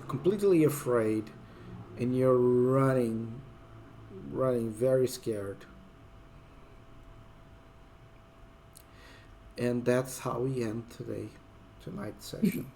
A: completely afraid, and you're running very scared. And that's how we end tonight's session.